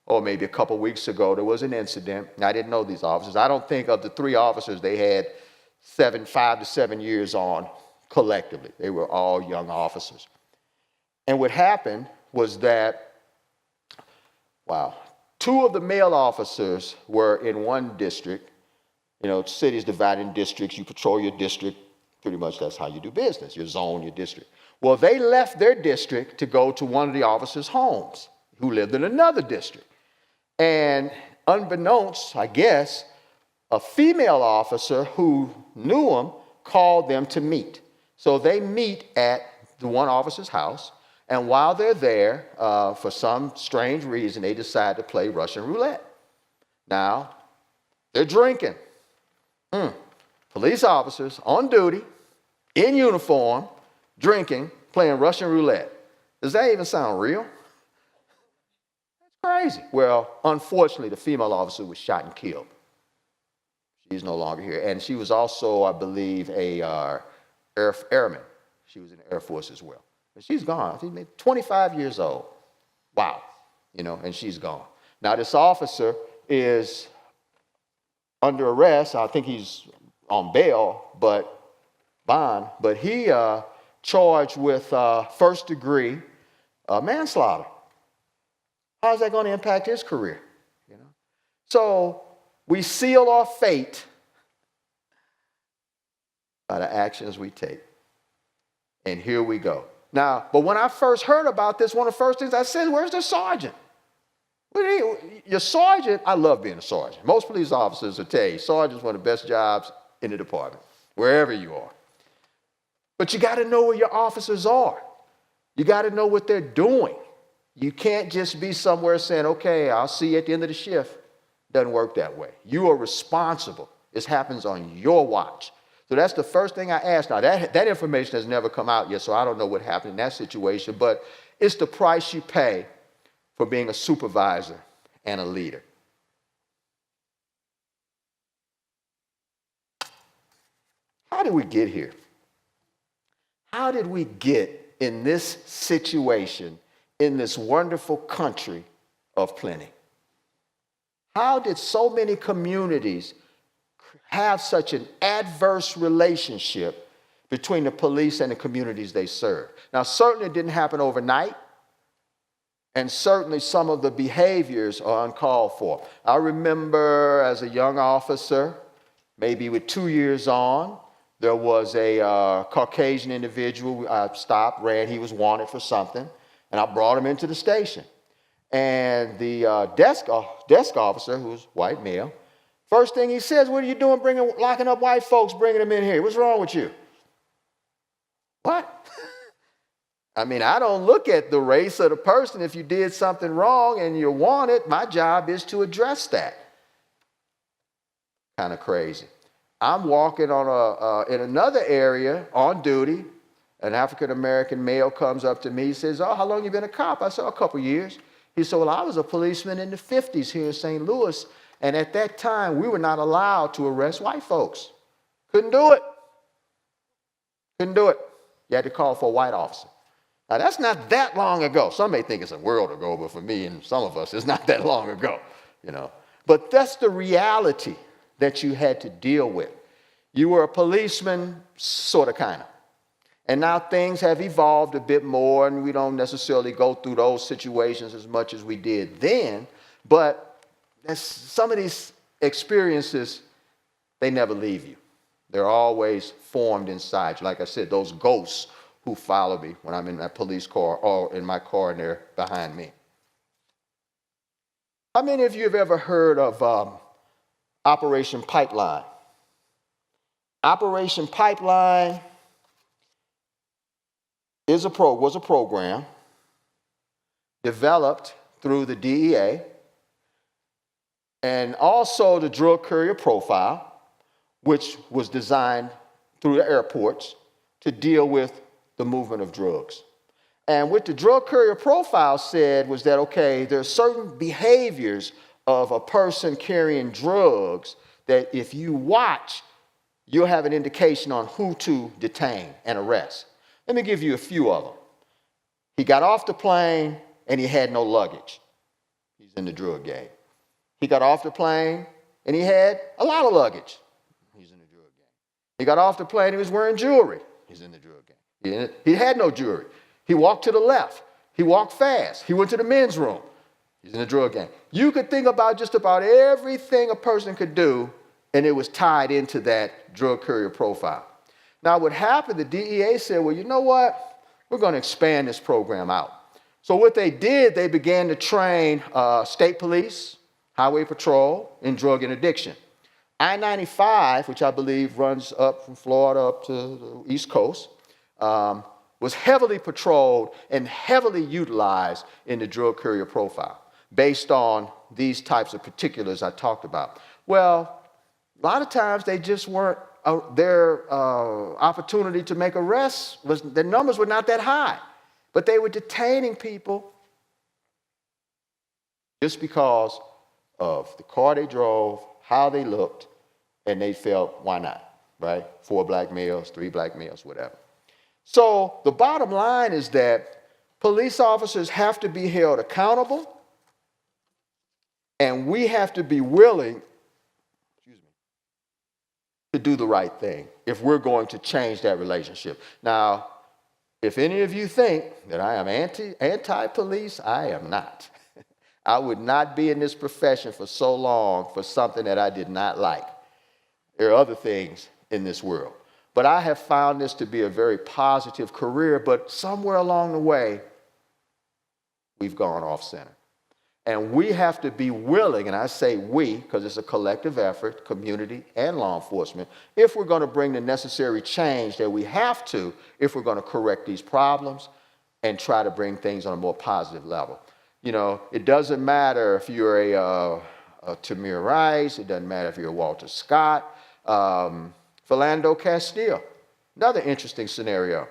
or maybe a couple weeks ago, there was an incident. I didn't know these officers. I don't think of the 3 officers they had 5 to 7 years on collectively. They were all young officers. And what happened was that, 2 of the male officers were in one district. You know, cities divided in districts. You patrol your district. Pretty much that's how you do business, your zone, your district. Well, they left their district to go to one of the officers' homes who lived in another district. And unbeknownst, I guess, a female officer who knew them called them to meet. So they meet at the one officer's house, and while they're there, for some strange reason, they decide to play Russian roulette. Now, they're drinking. Police officers on duty, in uniform, drinking, playing Russian roulette. Does that even sound real? Crazy. Well, unfortunately, the female officer was shot and killed. She's no longer here. And she was also, I believe, a airman. She was in the Air Force as well. But she's gone. She's 25 years old. Wow. You know, and she's gone. Now, this officer is under arrest. I think he's on bond, but he charged with first-degree manslaughter. How's that going to impact his career? You know? So we seal our fate by the actions we take. And here we go. Now, but when I first heard about this, one of the first things I said, where's the sergeant? Your sergeant, I love being a sergeant. Most police officers will tell you, sergeant's one of the best jobs in the department, wherever you are. But you got to know where your officers are. You got to know what they're doing. You can't just be somewhere saying, okay, I'll see you at the end of the shift. Doesn't work that way. You are responsible. This happens on your watch. So that's the first thing I asked. Now, that information has never come out yet, so I don't know what happened in that situation, but it's the price you pay for being a supervisor and a leader. How did we get here? How did we get in this situation in this wonderful country of plenty? How did so many communities have such an adverse relationship between the police and the communities they serve? Now, certainly it didn't happen overnight, and certainly some of the behaviors are uncalled for. I remember as a young officer, maybe with 2 years on, there was a Caucasian individual I stopped, ran, he was wanted for something, and I brought him into the station. And the desk officer, who was white male, First thing he says, what are you doing locking up white folks, bringing them in here? What's wrong with you? What? I mean, I don't look at the race of the person. If you did something wrong and you're wanted, my job is to address that. Kind of crazy. I'm walking in another area on duty. An African-American male comes up to me. He says, oh, how long you been a cop? I said, a couple years. He said, well, I was a policeman in the 50s here in St. Louis. And at that time, we were not allowed to arrest white folks. Couldn't do it. Couldn't do it. You had to call for a white officer. Now, that's not that long ago. Some may think it's a world ago, but for me and some of us, it's not that long ago, you know. But that's the reality that you had to deal with. You were a policeman, sort of, kind of. And now things have evolved a bit more, and we don't necessarily go through those situations as much as we did then. But some of these experiences, they never leave you. They're always formed inside you. Like I said, those ghosts who follow me when I'm in that police car or in my car and they're behind me. How many of you have ever heard of Operation Pipeline? Operation Pipeline was a program developed through the DEA and also the Drug Courier Profile, which was designed through the airports to deal with the movement of drugs. And what the Drug Courier Profile said was that, okay, there are certain behaviors of a person carrying drugs that if you watch, you'll have an indication on who to detain and arrest. Let me give you a few of them. He got off the plane and he had no luggage. He's in the drug game. He got off the plane and he had a lot of luggage. He's in the drug game. He got off the plane and he was wearing jewelry. He's in the drug game. He had no jewelry. He walked to the left. He walked fast. He went to the men's room. He's in the drug game. You could think about just about everything a person could do, and it was tied into that Drug Courier Profile. Now, what happened, the DEA said, well, you know what? We're going to expand this program out. So what they did, they began to train state police, highway patrol in drug and addiction. I-95, which I believe runs up from Florida up to the East Coast, was heavily patrolled and heavily utilized in the Drug Courier Profile based on these types of particulars I talked about. Well, a lot of times they just weren't, their opportunity to make arrests, their numbers were not that high, but they were detaining people just because of the car they drove, how they looked, and they felt, why not, right? 4 black males, 3 black males, whatever. So the bottom line is that police officers have to be held accountable, and we have to be willing, to do the right thing if we're going to change that relationship. Now, if any of you think that I am anti-police, I am not. I would not be in this profession for so long for something that I did not like. There are other things in this world. But I have found this to be a very positive career, but somewhere along the way, we've gone off center. And we have to be willing, and I say we, because it's a collective effort, community and law enforcement, if we're going to bring the necessary change that we have to, if we're going to correct these problems and try to bring things on a more positive level. You know, it doesn't matter if you're a Tamir Rice, it doesn't matter if you're a Walter Scott, Philando Castile. Another interesting scenario.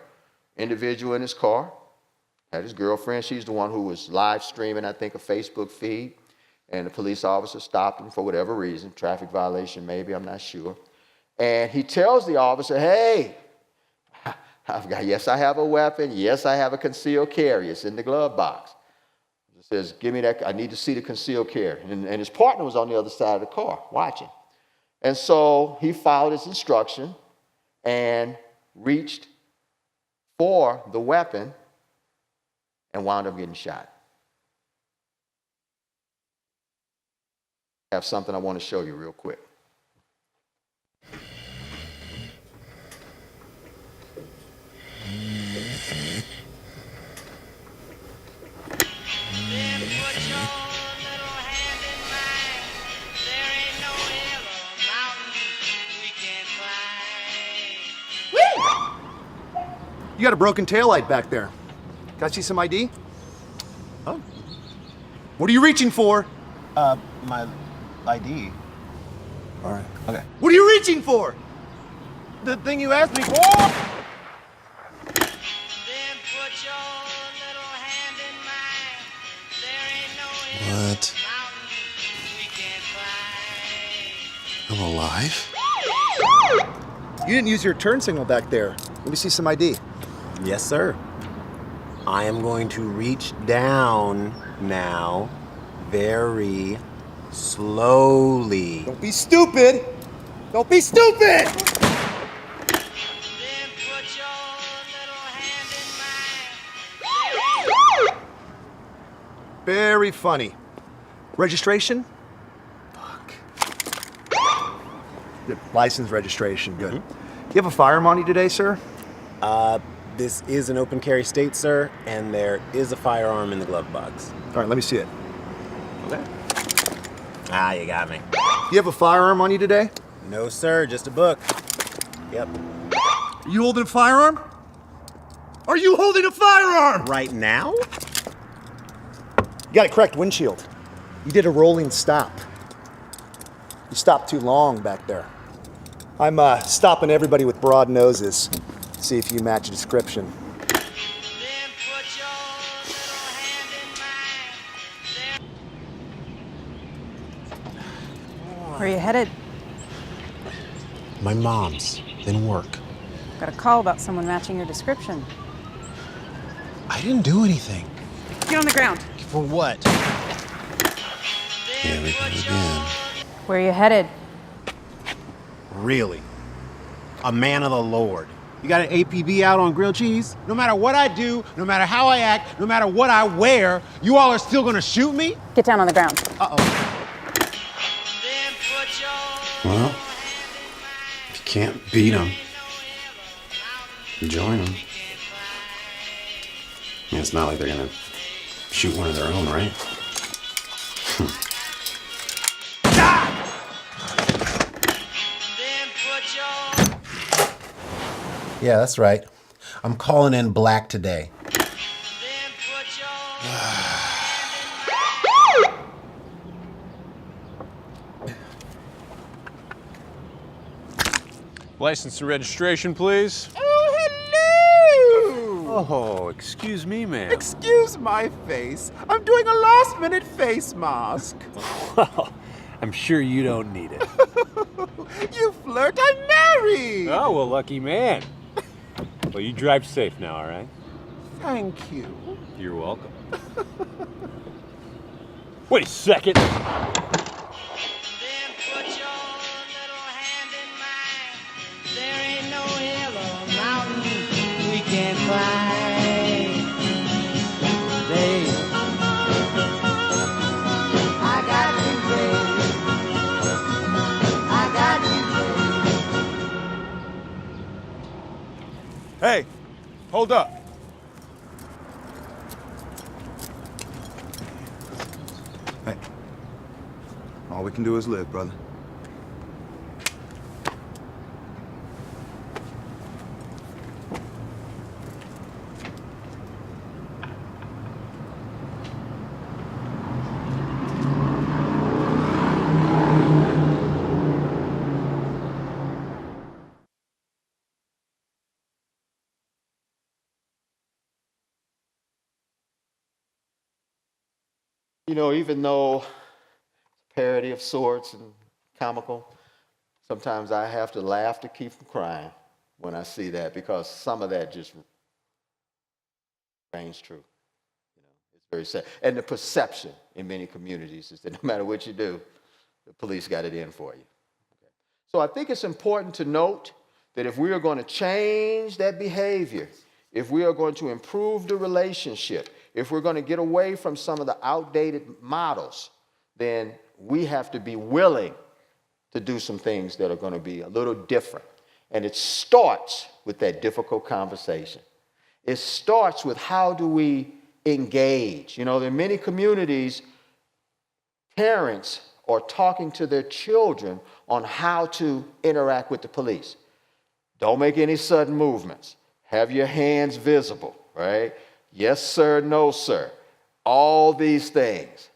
Individual in his car, had his girlfriend. She's the one who was live streaming, I think, a Facebook feed. And the police officer stopped him for whatever reason, traffic violation maybe, I'm not sure. And he tells the officer, hey, yes, I have a weapon. Yes, I have a concealed carry. It's in the glove box. He says, give me that. I need to see the concealed carry. And his partner was on the other side of the car watching. And so he followed his instruction and reached for the weapon and wound up getting shot. I have something I want to show you real quick. You got a broken taillight back there. Can I see some ID? Oh. What are you reaching for? My ID. All right. Okay. What are you reaching for? The thing you asked me for. What? I'm alive? You didn't use your turn signal back there. Let me see some ID. Yes, sir. I am going to reach down now, very slowly. Don't be stupid! Don't be stupid! Very funny. Registration? Fuck. Good. License registration, good. You have a firearm on you today, sir? This is an open carry state, sir, and there is a firearm in the glove box. All right, let me see it. Okay. Ah, you got me. You have a firearm on you today? No, sir, just a book. Yep. Are you holding a firearm? Are you holding a firearm? Right now? You got a cracked windshield. You did a rolling stop. You stopped too long back there. I'm stopping everybody with broad noses. See if you match a description. Where are you headed? My mom's, then work. Got a call about someone matching your description. I didn't do anything. Get on the ground. For what? Here we go again. Where are you headed? Really? A man of the Lord. You got an APB out on grilled cheese? No matter what I do, no matter how I act, no matter what I wear, you all are still gonna shoot me? Get down on the ground. Uh-oh. Well, if you can't beat them, join them. I mean, it's not like they're gonna shoot one of their own, right? Yeah, that's right. I'm calling in black today. License and registration, please. Oh, hello! Oh, excuse me, ma'am. Excuse my face. I'm doing a last-minute face mask. Well, I'm sure you don't need it. You flirt, I'm married! Oh, well, lucky man. Well, you drive safe now, all right? Thank you. You're welcome. Wait a second. Hey, hold up. Hey, all we can do is live, brother. You know, even though parody of sorts and comical, sometimes I have to laugh to keep from crying when I see that, because some of that just rings true. You know, it's very sad. And the perception in many communities is that no matter what you do, the police got it in for you. Okay. So I think it's important to note that if we are going to change that behavior, if we are going to improve the relationship, if we're going to get away from some of the outdated models, then we have to be willing to do some things that are going to be a little different. And it starts with that difficult conversation. It starts with how do we engage. You know, in many communities, parents are talking to their children on how to interact with the police. Don't make any sudden movements. have your hands visible, right? Yes, sir, no, sir. All these things.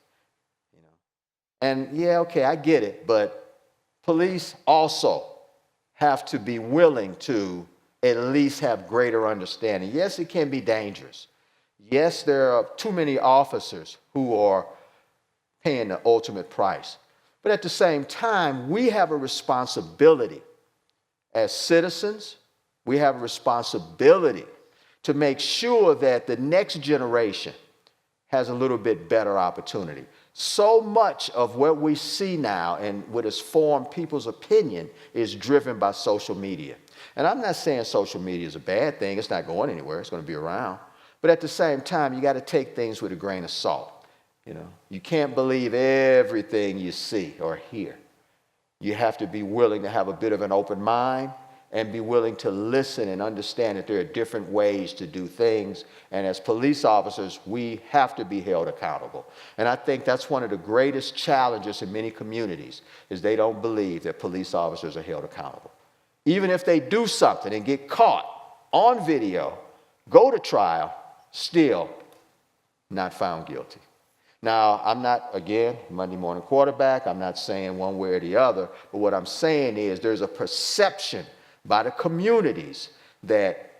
And yeah, okay, I get it, but police also have to be willing to at least have greater understanding. Yes, it can be dangerous. Yes, there are too many officers who are paying the ultimate price. But at the same time, we have a responsibility as citizens. We have a responsibility to make sure that the next generation has a little bit better opportunity. So much of what we see now and what has formed people's opinion is driven by social media. And I'm not saying social media is a bad thing. It's not going anywhere. It's going to be around. But at the same time, you got to take things with a grain of salt. You can't believe everything you see or hear. You have to be willing to have a bit of an open mind and be willing to listen and understand that there are different ways to do things. And as police officers, we have to be held accountable. And I think that's one of the greatest challenges in many communities is they don't believe that police officers are held accountable. Even if they do something and get caught on video, go to trial, still not found guilty. Now, I'm not, again, Monday morning quarterback, I'm not saying one way or the other, but what I'm saying is there's a perception by the communities that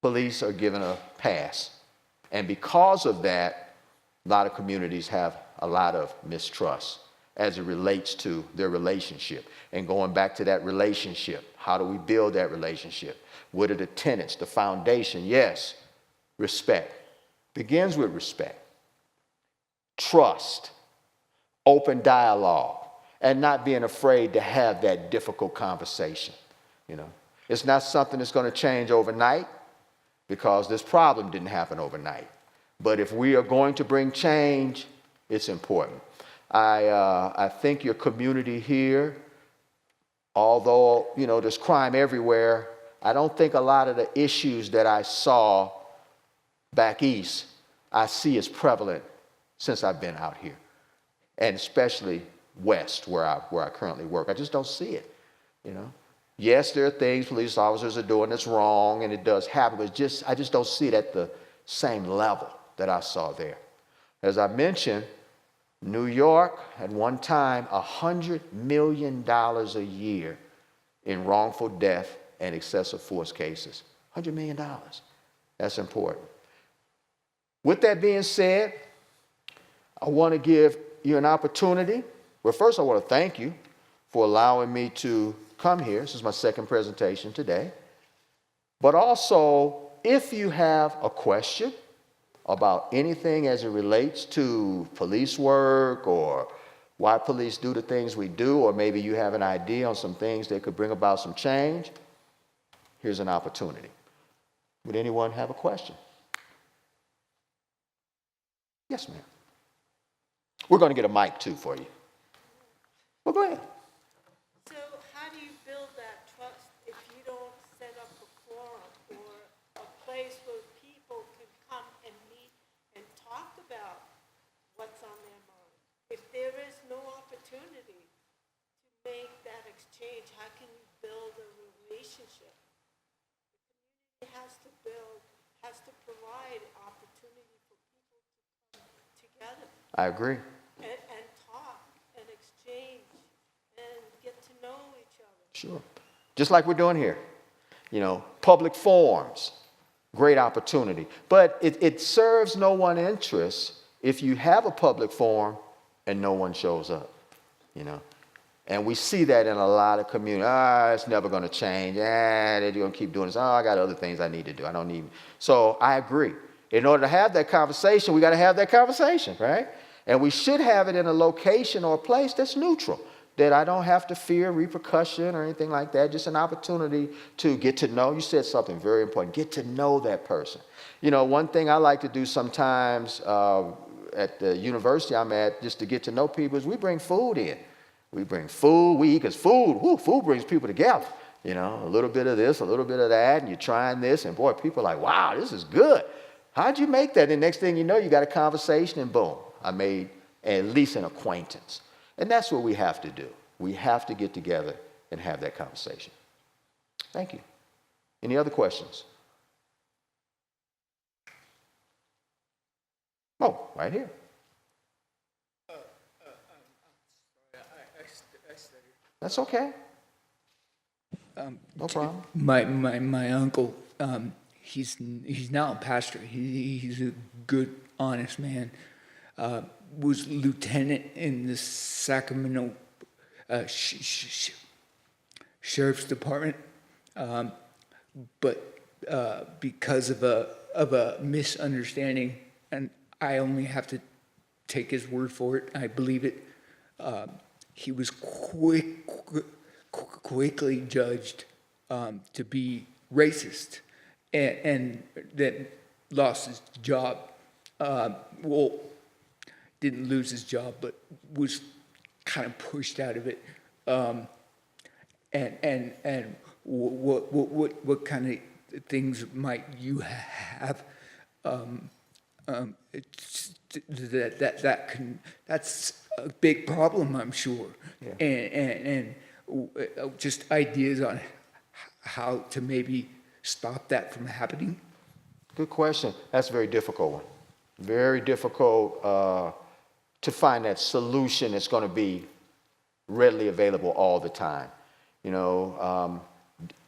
police are given a pass. And because of that, a lot of communities have a lot of mistrust as it relates to their relationship. And going back to that relationship, how do we build that relationship? What are the tenets, the foundation? Yes, respect. Begins with respect. Trust, open dialogue, and not being afraid to have that difficult conversation. It's not something that's going to change overnight because this problem didn't happen overnight. But if we are going to bring change, it's important. I think your community here, although there's crime everywhere, I don't think a lot of the issues that I saw back east I see as prevalent since I've been out here, and especially west where I currently work. I just don't see it. Yes, there are things police officers are doing that's wrong, and it does happen, but I just don't see it at the same level that I saw there. As I mentioned, New York at one time $100 million a year in wrongful death and excessive force cases. $100 million. That's important. With that being said, I want to give you an opportunity. Well, first I want to thank you for allowing me to come here. This is my second presentation today. But also, if you have a question about anything as it relates to police work or why police do the things we do, or maybe you have an idea on some things that could bring about some change, here's an opportunity. Would anyone have a question? Yes, ma'am. We're going to get a mic, too, for you. Well, go ahead. So how do you build that trust if you don't set up a forum or a place where people can come and meet and talk about what's on their mind? If there is no opportunity to make that exchange, how can you build a relationship? The community has to provide opportunity for people to come together. I agree. And talk and exchange and get to know each other. Sure. Just like we're doing here. Public forums, great opportunity. But it serves no one interest if you have a public forum and no one shows up, And we see that in a lot of communities. It's never going to change. They're going to keep doing this. I got other things I need to do. I don't need. So I agree. In order to have that conversation, we got to have that conversation, right? And we should have it in a location or a place that's neutral, that I don't have to fear repercussion or anything like that. Just an opportunity to get to know. You said something very important. Get to know that person. One thing I like to do sometimes at the university I'm at, just to get to know people, is we bring food in. We bring food, we eat, because food brings people together. A little bit of this, a little bit of that, and you're trying this, and boy, people are like, wow, this is good. How'd you make that? And next thing you know, you got a conversation, and boom, I made at least an acquaintance. And that's what we have to do. We have to get together and have that conversation. Thank you. Any other questions? Oh, right here. That's okay. No problem. My uncle, he's now a pastor. He's a good, honest man. Was lieutenant in the Sacramento Sheriff's Department, but because of a misunderstanding, and I only have to take his word for it. I believe it. He was quickly judged to be racist, and then lost his job. Well, didn't lose his job, but was kind of pushed out of it. And what kind of things might you have that's a big problem, I'm sure. Yeah. And just ideas on how to maybe stop that from happening. Good question. That's a very difficult one. Very difficult to find that solution that's going to be readily available all the time. You know,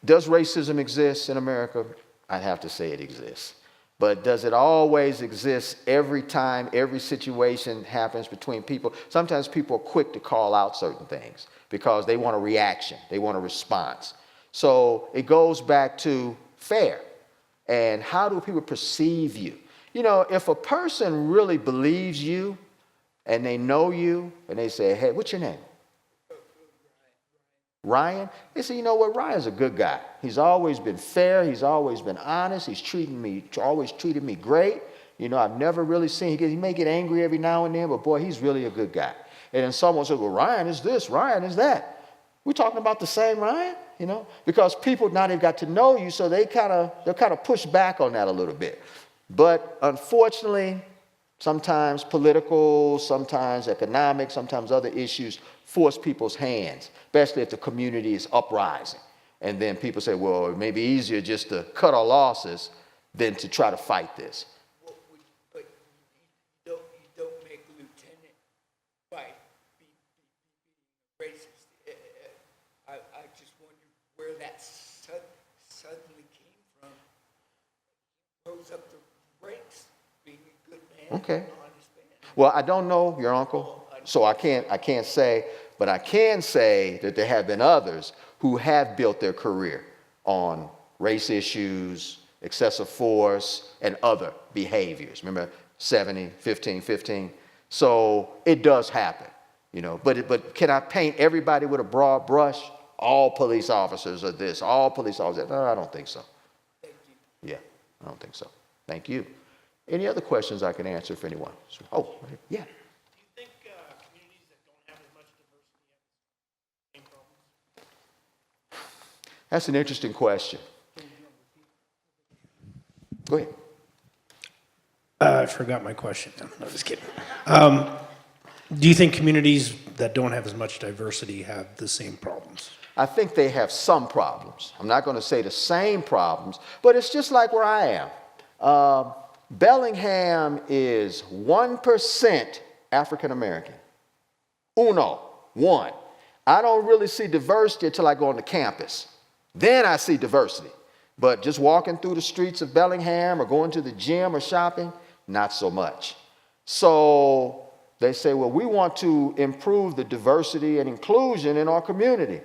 does racism exist in America? I'd have to say it exists. But does it always exist every time, every situation happens between people? Sometimes people are quick to call out certain things because they want a reaction, they want a response. So it goes back to fair. And how do people perceive you? You know, if a person really believes you and they know you and they say, hey, what's your name? Ryan? They say, you know what, Ryan's a good guy. He's always been fair. He's always been honest. He's always treated me great. You know, I've never really seen, he may get angry every now and then, but boy, he's really a good guy. And then someone says, well, Ryan is this, Ryan is that. We're talking about the same Ryan, you know, because people now they've got to know you, so they'll kind of push back on that a little bit. But unfortunately, sometimes political, sometimes economic, sometimes other issues force people's hands, especially if the community is uprising. And then people say, well, it may be easier just to cut our losses than to try to fight this. But you don't make a lieutenant by being racist. I just wonder where that suddenly came from. Rose up the ranks, being a good man. Okay. Well, I don't know your uncle, so I can't say, but I can say that there have been others who have built their career on race issues, excessive force, and other behaviors. Remember 15. So it does happen, you know. But can I paint everybody with a broad brush? All police officers are this, all police officers. No, I don't think so. Thank you. Yeah, I don't think so. Thank you. Any other questions I can answer for anyone? Oh, yeah. Do you think communities that don't have as much diversity have the same problems? That's an interesting question. Go ahead. I forgot my question now. No, just kidding. Do you think communities that don't have as much diversity have the same problems? I think they have some problems. I'm not going to say the same problems, but it's just like where I am. Bellingham is 1% African American. One. I don't really see diversity until I go on the campus. Then I see diversity. But just walking through the streets of Bellingham or going to the gym or shopping, not so much. So they say, well, we want to improve the diversity and inclusion in our community.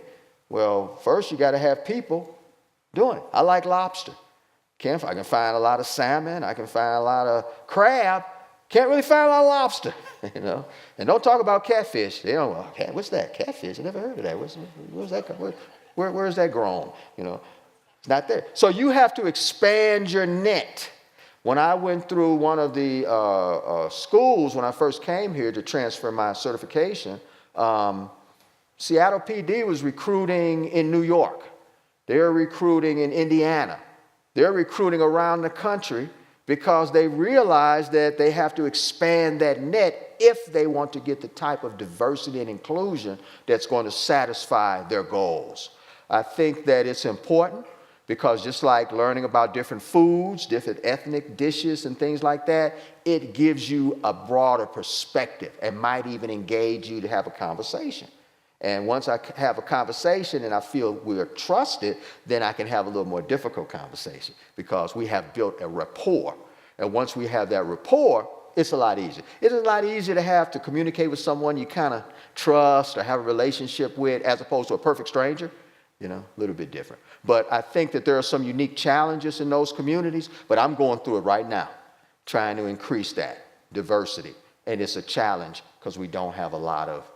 Well, first you got to have people doing it. I like lobster. I can find a lot of salmon. I can find a lot of crab. Can't really find a lot of lobster, you know. And don't talk about catfish. They don't. Well, what's that? Catfish? I never heard of that. Where's that? Where's that grown? You know, it's not there. So you have to expand your net. When I went through one of the schools when I first came here to transfer my certification, Seattle PD was recruiting in New York. They're recruiting in Indiana. They're recruiting around the country because they realize that they have to expand that net if they want to get the type of diversity and inclusion that's going to satisfy their goals. I think that it's important Because just like learning about different foods, different ethnic dishes and things like that, it gives you a broader perspective and might even engage you to have a conversation. And once I have a conversation and I feel we're trusted, then I can have a little more difficult conversation because we have built a rapport. And once we have that rapport, it's a lot easier. It's a lot easier to communicate with someone you kind of trust or have a relationship with as opposed to a perfect stranger. You know, a little bit different. But I think that there are some unique challenges in those communities, but I'm going through it right now, trying to increase that diversity. And it's a challenge because we don't have a lot of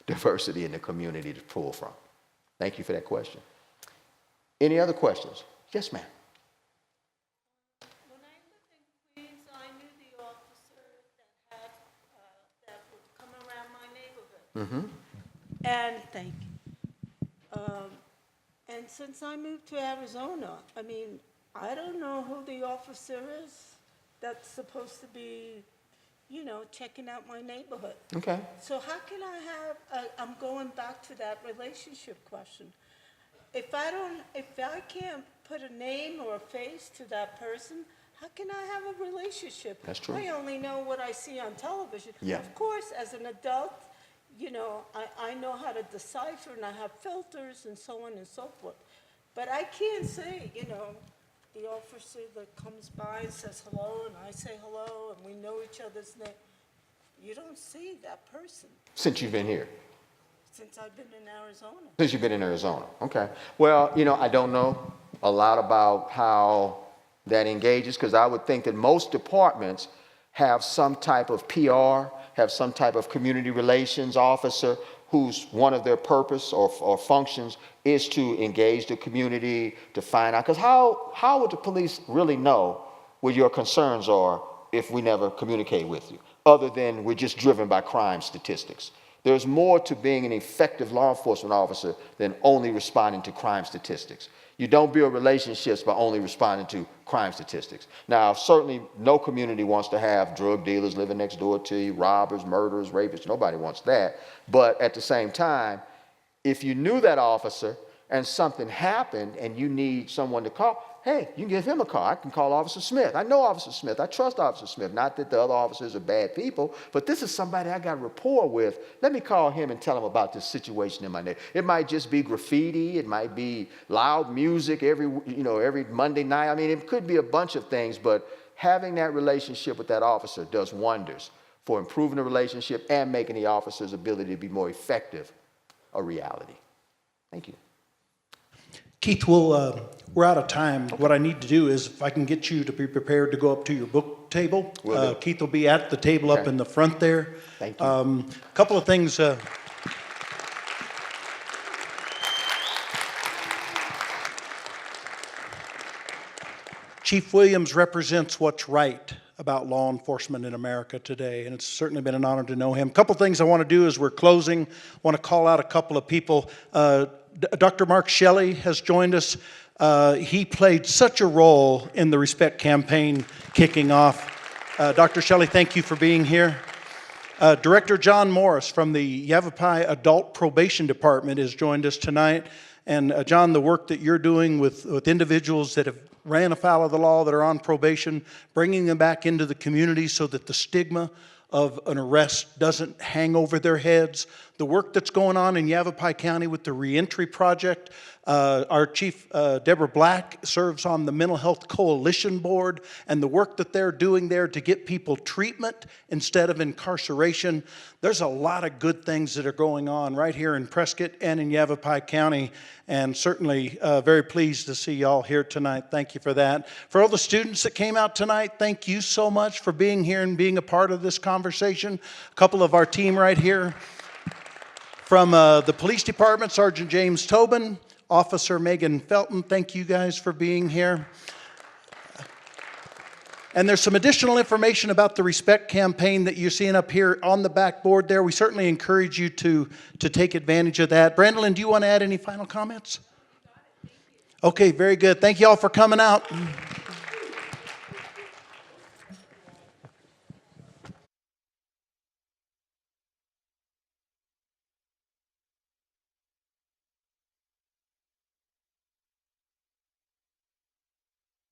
diversity in the community to pull from. Thank you for that question. Any other questions? Yes, ma'am. When I lived in Queens, I knew the officer that would come around my neighborhood. Mm-hmm. And thank you. And since I moved to Arizona, I mean, I don't know who the officer is that's supposed to be, you know, checking out my neighborhood. Okay. So how can I have, I'm going back to that relationship question. If I can't put a name or a face to that person, how can I have a relationship? That's true. I only know what I see on television. Yeah. Of course, as an adult, you know, I know how to decipher and I have filters and so on and so forth. But I can't say, you know, the officer that comes by and says hello and I say hello and we know each other's name. You don't see that person Since you've been here? since I've been in Arizona. Since you've been in Arizona, okay. Well, you know, I don't know a lot about how that engages because I would think that most departments have some type of PR, have some type of community relations officer whose one of their purpose or functions is to engage the community, to find out. Because how would the police really know what your concerns are if we never communicate with you, other than we're just driven by crime statistics? There's more to being an effective law enforcement officer than only responding to crime statistics. You don't build relationships by only responding to crime statistics. Now, certainly no community wants to have drug dealers living next door to you, robbers, murderers, rapists. Nobody wants that. But at the same time, if you knew that officer and something happened and you need someone to call, hey, you can give him a call. I can call Officer Smith. I know Officer Smith. I trust Officer Smith. Not that the other officers are bad people, but this is somebody I got rapport with. Let me call him and tell him about this situation in my neighborhood. It might just be graffiti. It might be loud music every Monday night. I mean, it could be a bunch of things, but having that relationship with that officer does wonders for improving the relationship and making the officer's ability to be more effective a reality. Thank you. Keith, we're out of time. What I need to do is if I can get you to be prepared to go up to your book table. Keith will be at the table up in the front there. Thank you. A couple of things. Chief Williams represents what's right about law enforcement in America today, and it's certainly been an honor to know him. A couple things I want to do as we're closing. I want to call out a couple of people. Dr. Mark Shelley has joined us. He played such a role in the Respect campaign kicking off. Dr. Shelley, thank you for being here. Director John Morris from the Yavapai Adult Probation Department has joined us tonight. And John, the work that you're doing with individuals that have ran afoul of the law, that are on probation, bringing them back into the community so that the stigma of an arrest doesn't hang over their heads. The work that's going on in Yavapai County with the Reentry Project. Our Chief, Deborah Black, serves on the Mental Health Coalition Board, and the work that they're doing there to get people treatment instead of incarceration. There's a lot of good things that are going on right here in Prescott and in Yavapai County, and certainly very pleased to see y'all here tonight. Thank you for that. For all the students that came out tonight, thank you so much for being here and being a part of this conversation. A couple of our team right here. From the police department, Sergeant James Tobin, Officer Megan Felton, thank you guys for being here. And there's some additional information about the Respect campaign that you're seeing up here on the backboard there. We certainly encourage you to take advantage of that. Brandolyn, do you want to add any final comments? Okay, very good. Thank you all for coming out.